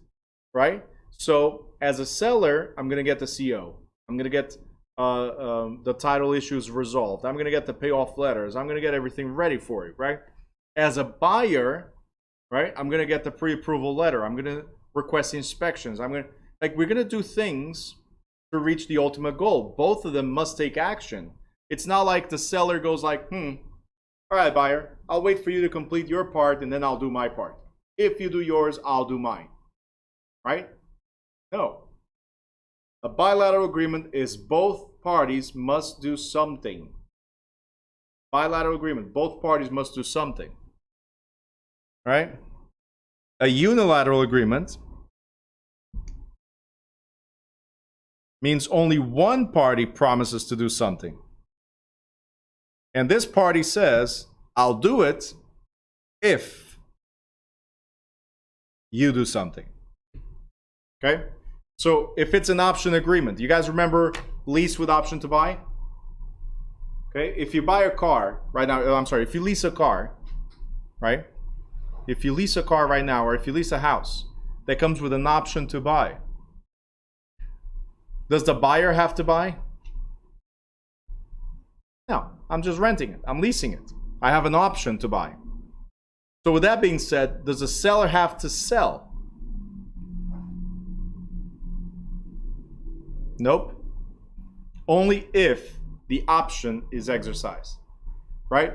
right? So as a seller, I'm going to get the CO. I'm going to get the title issues resolved. I'm going to get the payoff letters. I'm going to get everything ready for it, right? As a buyer, right, I'm going to get the pre-approval letter. I'm going to request inspections. We're going to do things to reach the ultimate goal. Both of them must take action. It's not like the seller goes like, all right, buyer, I'll wait for you to complete your part and then I'll do my part. If you do yours, I'll do mine, right? No. A bilateral agreement is both parties must do something. Bilateral agreement, both parties must do something, right? A unilateral agreement means only one party promises to do something. And this party says, I'll do it if you do something. Okay? So if it's an option agreement, you guys remember lease with option to buy? Okay? If you buy a car right now, if you lease a car, right? If you lease a car right now, or if you lease a house, that comes with an option to buy. Does the buyer have to buy? No, I'm just renting it. I'm leasing it. I have an option to buy. So with that being said, does the seller have to sell? Nope. Only if the option is exercised, right?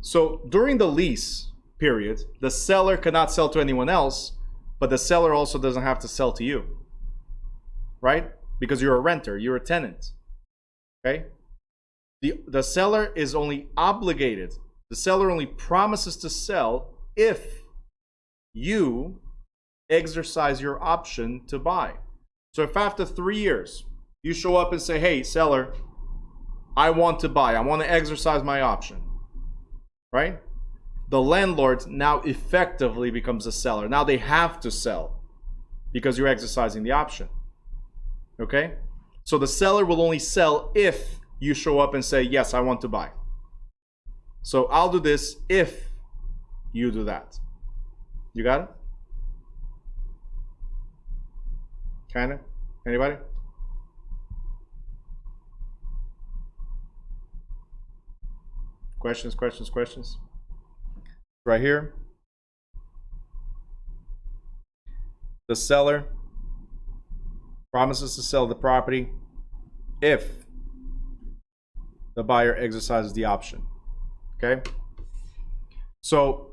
So during the lease period, the seller cannot sell to anyone else, but the seller also doesn't have to sell to you, right? Because you're a renter, you're a tenant, okay? The seller is only obligated, the seller only promises to sell if you exercise your option to buy. So if after 3 years, you show up and say, hey, seller, I want to buy, I want to exercise my option, right? The landlord now effectively becomes a seller. Now they have to sell because you're exercising the option, okay? So the seller will only sell if you show up and say, yes, I want to buy. So I'll do this if you do that. You got it? Kinda? Anybody? Questions? Right here. The seller promises to sell the property if the buyer exercises the option. Okay? So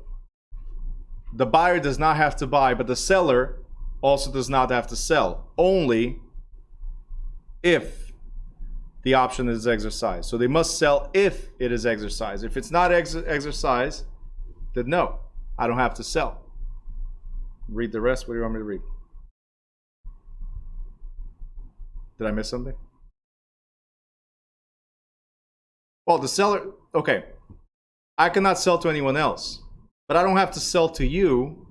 the buyer does not have to buy, but the seller also does not have to sell, only if the option is exercised. So they must sell if it is exercised. If it's not exercised, then no, I don't have to sell. Read the rest. What do you want me to read? Did I miss something? Well, the seller, okay, I cannot sell to anyone else, but I don't have to sell to you,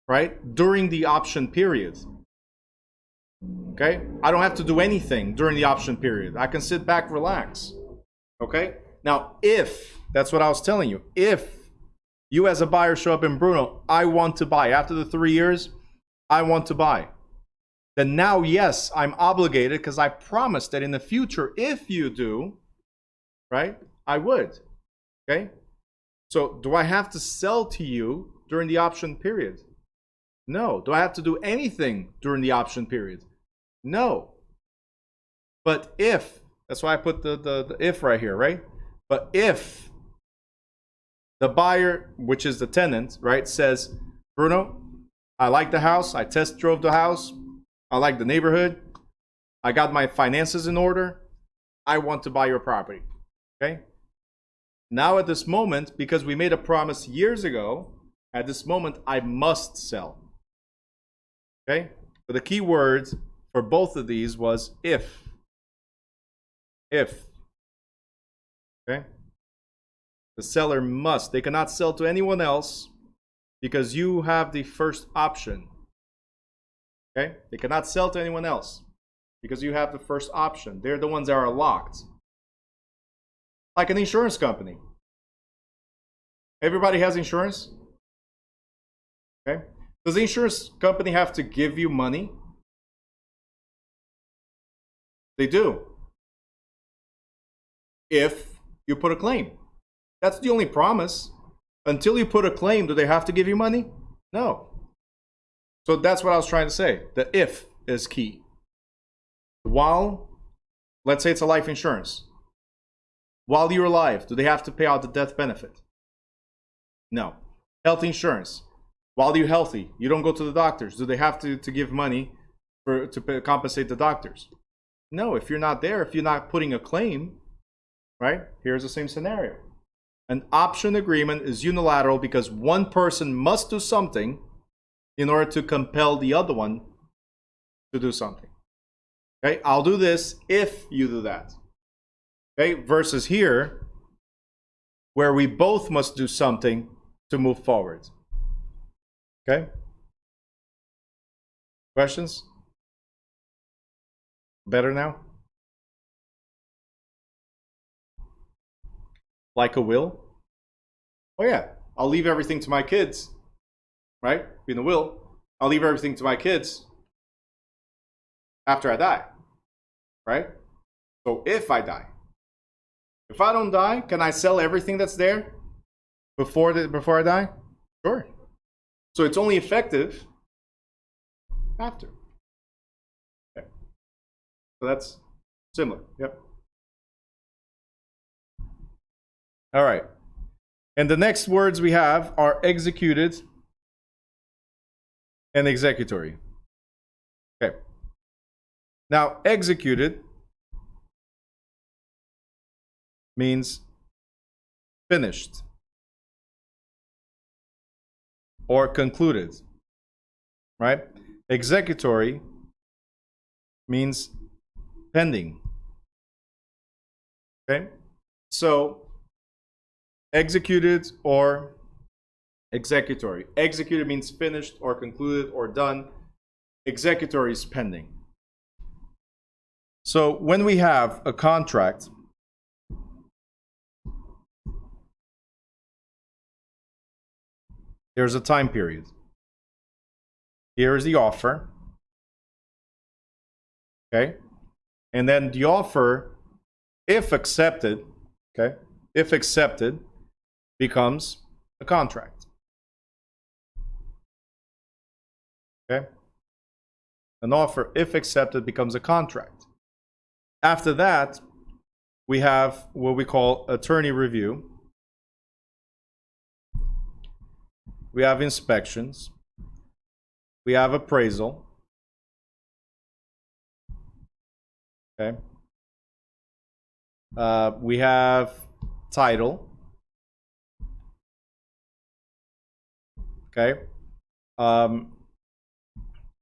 right, during the option period. Okay? I don't have to do anything during the option period. I can sit back, relax. Okay? Now, if, that's what I was telling you, if you as a buyer show up in Bruno, I want to buy. After the 3 years, I want to buy. Then now, yes, I'm obligated because I promised that in the future, if you do, right, I would. Okay? So do I have to sell to you during the option period? No. Do I have to do anything during the option period? No. But if, that's why I put the if right here, right? But if the buyer, which is the tenant, right, says, Bruno, I like the house, I test drove the house, I like the neighborhood, I got my finances in order, I want to buy your property. Okay? Now at this moment, because we made a promise years ago, at this moment, I must sell. Okay? But the key words for both of these was if. If. Okay? The seller must. They cannot sell to anyone else because you have the first option. Okay? They cannot sell to anyone else because you have the first option. They're the ones that are locked. Like an insurance company. Everybody has insurance? Okay? Does the insurance company have to give you money? They do. If you put a claim. That's the only promise. Until you put a claim, do they have to give you money? No. So that's what I was trying to say. The if is key. While, let's say it's a life insurance. While you're alive, do they have to pay out the death benefit? No. Health insurance. While you're healthy, you don't go to the doctors. Do they have to give money to compensate the doctors? No. If you're not there, if you're not putting a claim, right? Here's the same scenario. An option agreement is unilateral because one person must do something in order to compel the other one to do something. Okay, I'll do this if you do that. Okay, versus here, where we both must do something to move forward. Okay? Questions? Better now? Like a will? Oh yeah, I'll leave everything to my kids. Right? In a will, I'll leave everything to my kids after I die. Right? So if I die. If I don't die, can I sell everything that's there before I die? Sure. So it's only effective after. Okay. So that's similar. Yep. All right. And the next words we have are executed and executory. Okay. Now, executed means finished or concluded, right? Executory means pending. Okay? So, executed or executory. Executed means finished or concluded or done. Executory is pending. So, when we have a contract, there's a time period. Here is the offer. Okay? And then the offer, if accepted, okay? If accepted, becomes a contract. Okay? An offer, if accepted, becomes a contract. After that, we have what we call attorney review. We have inspections. We have appraisal. Okay. We have title. Okay.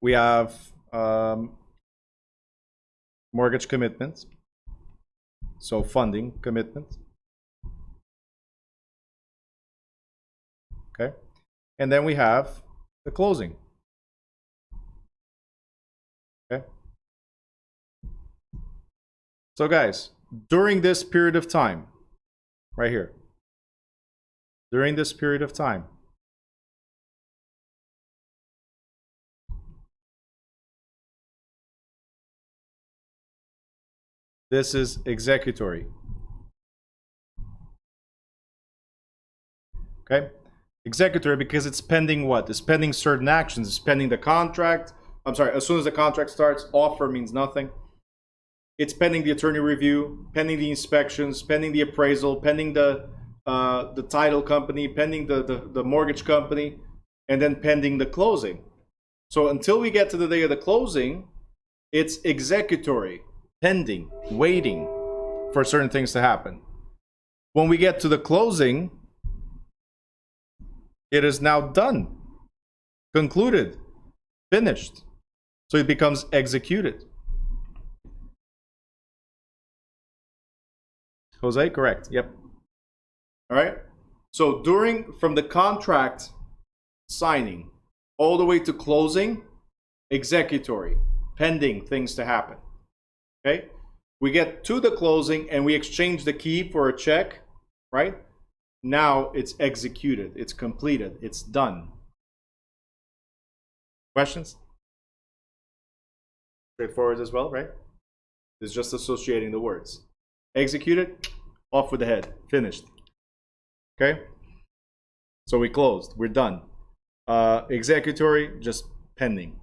We have mortgage commitment. So funding commitment. Okay. And then we have the closing. Okay. So guys, during this period of time, right here, during this period of time, this is executory. Okay. Executory because it's pending what? It's pending certain actions. It's pending the contract. I'm sorry, as soon as the contract starts, offer means nothing. It's pending the attorney review, pending the inspections, pending the appraisal, pending the title company, pending the mortgage company, and then pending the closing. So until we get to the day of the closing, it's executory, pending, waiting for certain things to happen. When we get to the closing, it is now done, concluded, finished. So it becomes executed. Jose, correct. Yep. All right. So from the contract signing all the way to closing, Executory, pending things to happen. Okay? We get to the closing and we exchange the key for a check, right? Now it's executed, it's completed, it's done. Questions? Straightforward as well, right? It's just associating the words. Executed, off with the head, finished. Okay? So we closed, we're done. Executory, just pending.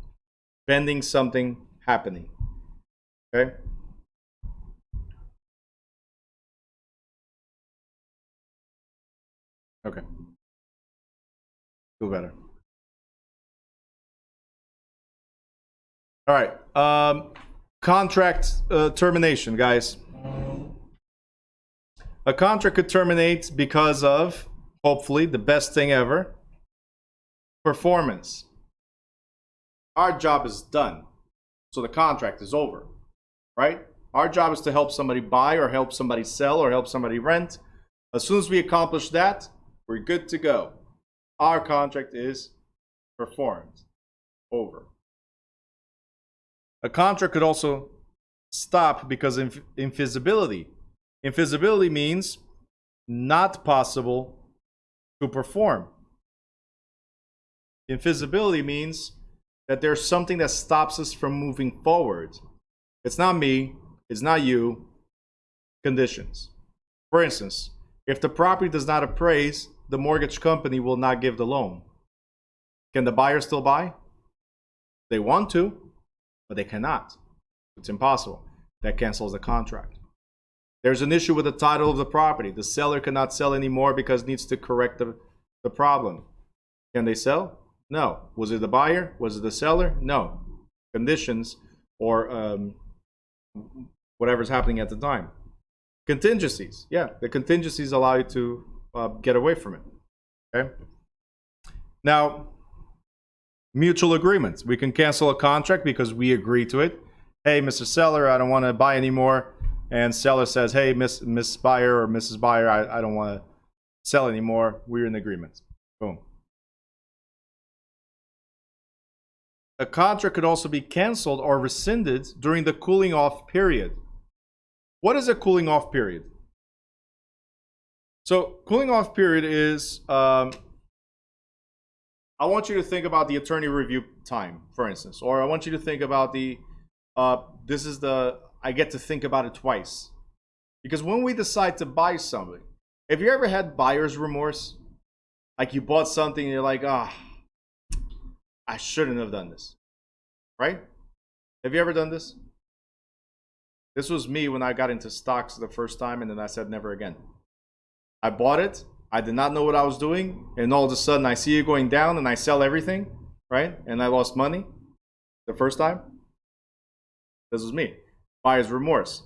Pending something happening. Okay? Okay. Feel better. All right. Contract termination, guys. A contract could terminate because of, hopefully, the best thing ever, performance. Our job is done, so the contract is over, right? Our job is to help somebody buy or help somebody sell or help somebody rent. As soon as we accomplish that, we're good to go. Our contract is performed. Over. A contract could also stop because of infeasibility. Infeasibility means not possible to perform. Infeasibility means that there's something that stops us from moving forward. It's not me, it's not you, conditions. For instance, if the property does not appraise, the mortgage company will not give the loan. Can the buyer still buy? They want to, but they cannot. It's impossible. That cancels the contract. There's an issue with the title of the property. The seller cannot sell anymore because it needs to correct the problem. Can they sell? No. Was it the buyer? Was it the seller? No. Conditions or whatever's happening at the time. Contingencies. Yeah, the contingencies allow you to get away from it. Okay. Now, mutual agreements. We can cancel a contract because we agree to it. Hey, Mr. Seller, I don't want to buy anymore. And seller says, hey, Miss Buyer or Mrs. Buyer, I don't want to sell anymore. We're in agreement. Boom. A contract could also be canceled or rescinded during the cooling off period. What is a cooling off period? So cooling off period is, I want you to think about the attorney review time, for instance, or I want you to think about I get to think about it twice. Because when we decide to buy something, have you ever had buyer's remorse? Like you bought something and you're like, I shouldn't have done this. Right? Have you ever done this? This was me when I got into stocks the first time, and then I said never again. I bought it. I did not know what I was doing, and all of a sudden I see it going down and I sell everything, right? And I lost money the first time. This was me. Buyer's remorse.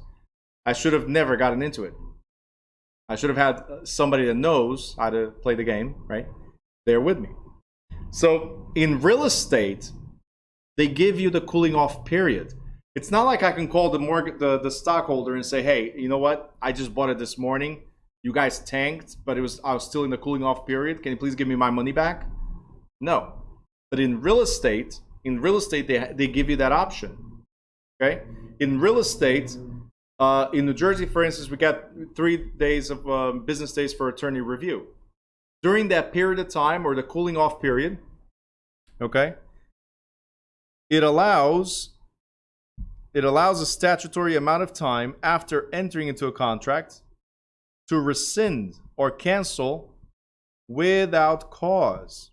I should have never gotten into it. I should have had somebody that knows how to play the game, right? There with me. So in real estate, they give you the cooling off period. It's not like I can call the stockholder and say, hey, you know what? I just bought it this morning. You guys tanked, but I was still in the cooling off period. Can you please give me my money back? No. But in real estate, they give you that option. Okay? In real estate, in New Jersey, for instance, we got 3 days of business days for attorney review. During that period of time, or the cooling off period, okay, it allows a statutory amount of time after entering into a contract to rescind or cancel without cause.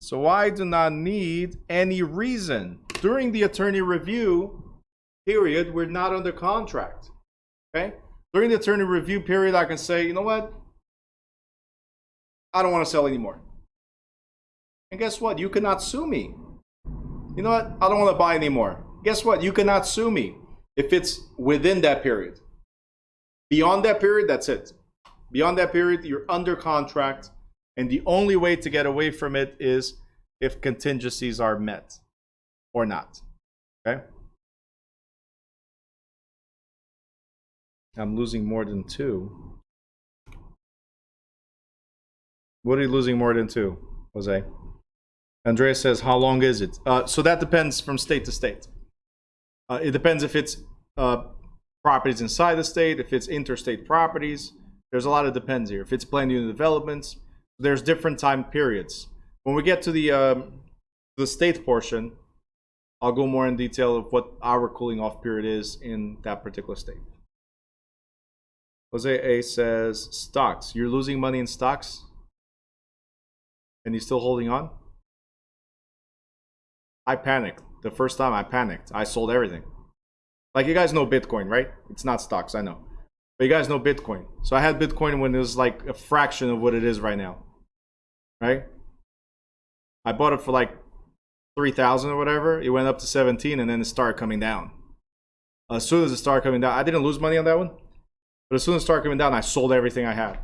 So I do not need any reason. During the attorney review period, we're not under contract. Okay? During the attorney review period, I can say, you know what? I don't want to sell anymore. And guess what? You cannot sue me. You know what? I don't want to buy anymore. Guess what? You cannot sue me if it's within that period. Beyond that period, that's it. Beyond that period, you're under contract, and the only way to get away from it is if contingencies are met or not. Okay? I'm losing more than 2. What are you losing more than 2, Jose? Andrea says, how long is it? So that depends from state to state. It depends if it's properties inside the state, if it's interstate properties. There's a lot of depends here. If it's planned unit developments, there's different time periods. When we get to the state portion, I'll go more in detail of what our cooling off period is in that particular state. Jose A says, stocks. You're losing money in stocks? And you're still holding on? I panicked. The first time I panicked, I sold everything. Like, you guys know Bitcoin, right? It's not stocks, I know. But you guys know Bitcoin. So I had Bitcoin when it was like a fraction of what it is right now. Right? I bought it for like 3,000 or whatever. It went up to 17 and then it started coming down. As soon as it started coming down, I didn't lose money on that one. But as soon as it started coming down, I sold everything I had.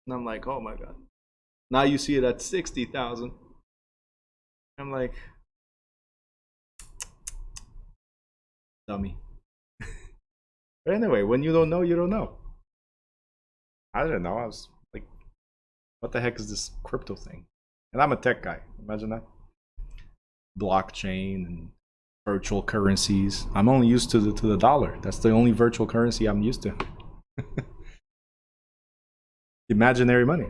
And I'm like, oh my God. Now you see it at 60,000. I'm like, dummy. But anyway, when you don't know, you don't know. I didn't know. I was like, what the heck is this crypto thing? And I'm a tech guy. Imagine that. Blockchain and virtual currencies. I'm only used to the dollar. That's the only virtual currency I'm used to. Imaginary money.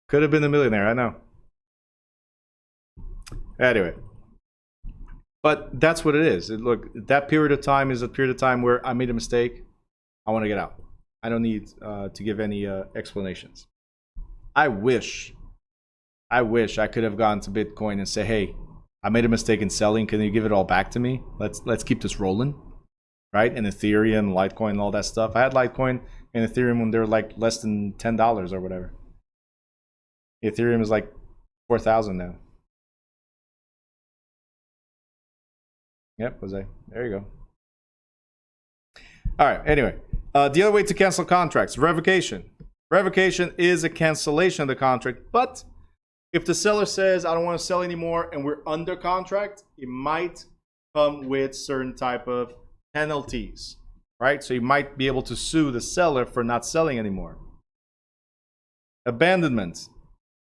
Could have been a millionaire, I know. Anyway. But that's what it is. Look, that period of time is a period of time where I made a mistake. I want to get out. I don't need to give any explanations. I wish I could have gone to Bitcoin and say, hey, I made a mistake in selling. Can you give it all back to me? Let's keep this rolling. Right? And Ethereum, Litecoin, and all that stuff. I had Litecoin and Ethereum when they're like less than $10 or whatever. Ethereum is like 4,000 now. Yep, Jose. There you go. All right, anyway. The other way to cancel contracts, revocation. Revocation is a cancellation of the contract, but if the seller says, I don't want to sell anymore, and we're under contract, it might come with certain type of penalties, right? So you might be able to sue the seller for not selling anymore. Abandonment.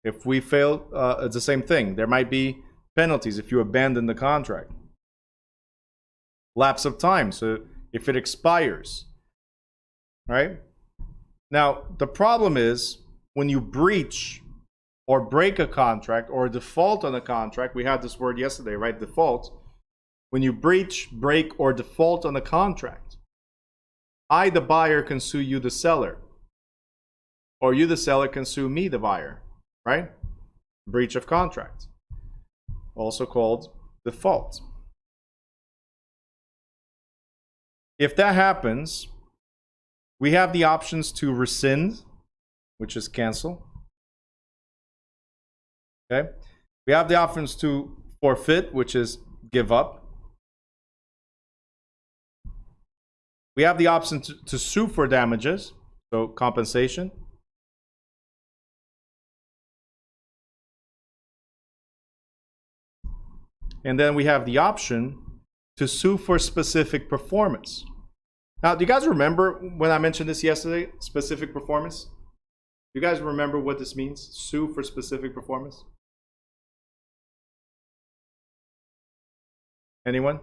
If we fail, it's the same thing. There might be penalties if you abandon the contract. Lapse of time, so if it expires, right? Now, the problem is when you breach or break a contract or default on a contract, we had this word yesterday, right? Default. When you breach, break, or default on a contract, I, the buyer, can sue you, the seller. Or you, the seller, can sue me, the buyer, right? Breach of contract, also called default. If that happens, we have the options to rescind, which is cancel. Okay. We have the options to forfeit, which is give up. We have the option to sue for damages, so compensation. And then we have the option to sue for specific performance. Now, do you guys remember when I mentioned this yesterday, specific performance? Do you guys remember what this means? Sue for specific performance? Anyone?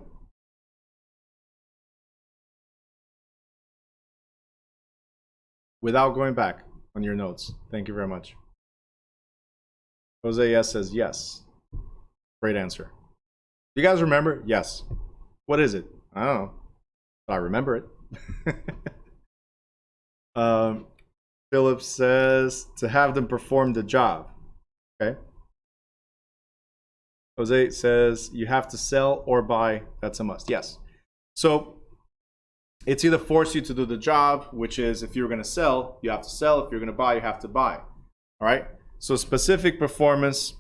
Without going back on your notes. Thank you very much. Jose S says yes. Great answer. You guys remember? Yes. What is it? I don't know. But I remember it. Philip says to have them perform the job. Okay. Jose says you have to sell or buy. That's a must. Yes. So it's either force you to do the job, which is if you're going to sell, you have to sell. If you're going to buy, you have to buy. All right. So specific performance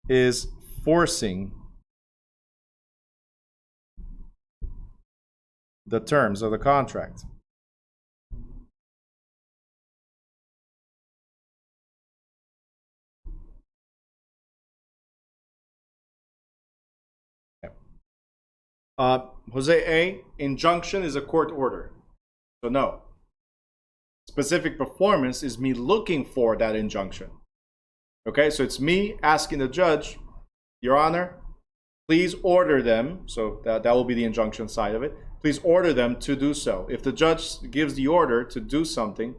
is forcing the terms of the contract. Okay. Jose A, injunction is a court order. So no. Specific performance is me looking for that injunction. Okay, so it's me asking the judge, Your Honor, please order them. So that will be the injunction side of it. Please order them to do so. If the judge gives the order to do something,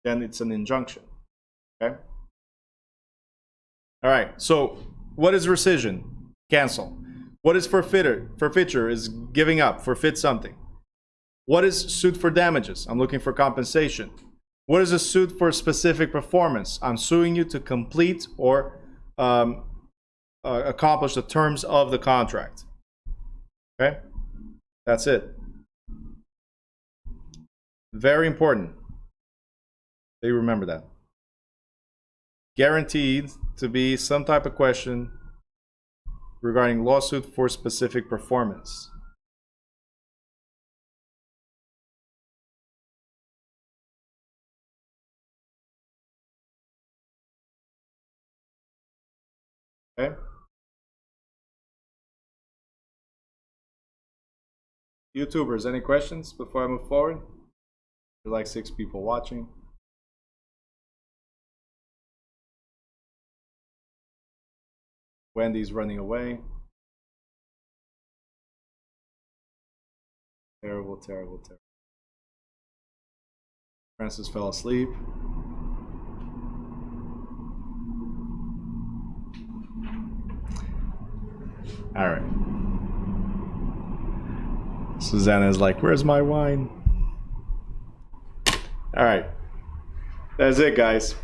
then it's an injunction. Okay? All right, so what is rescission? Cancel. What is forfeiture? Forfeiture is giving up, forfeit something. What is suit for damages? I'm looking for compensation. What is a suit for specific performance? I'm suing you to complete or accomplish the terms of the contract. Okay? That's it. Very important that you remember that. Guaranteed to be some type of question regarding lawsuit for specific performance. Okay? YouTubers, any questions before I move forward? There's like 6 people watching. Wendy's running away. Terrible, terrible, terrible. Francis fell asleep. All right. Susanna's like, where's my wine? All right. That's it, guys.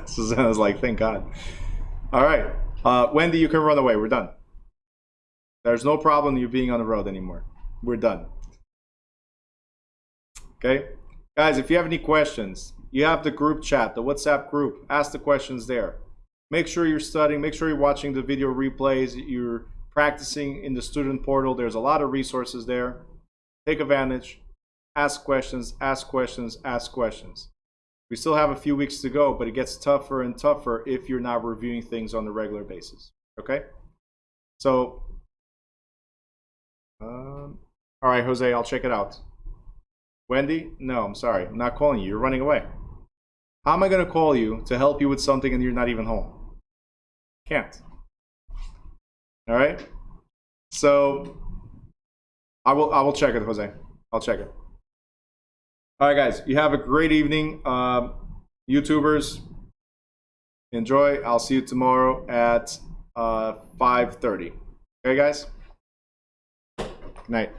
Susanna's like, thank God. All right. Wendy, you can run away. We're done. There's no problem you being on the road anymore. We're done. Okay? Guys, if you have any questions, you have the group chat, the WhatsApp group. Ask the questions there. Make sure you're studying. Make sure you're watching the video replays. You're practicing in the student portal. There's a lot of resources there. Take advantage. Ask questions, ask questions, ask questions. We still have a few weeks to go, but it gets tougher and tougher if you're not reviewing things on a regular basis. Okay? So, all right, Jose, I'll check it out. Wendy? No, I'm sorry. I'm not calling you. You're running away. How am I going to call you to help you with something and you're not even home? Can't. All right? So, I will check it, Jose. I'll check it. All right, guys. You have a great evening. YouTubers, enjoy. I'll see you tomorrow at 5:30. Okay, guys? Good night.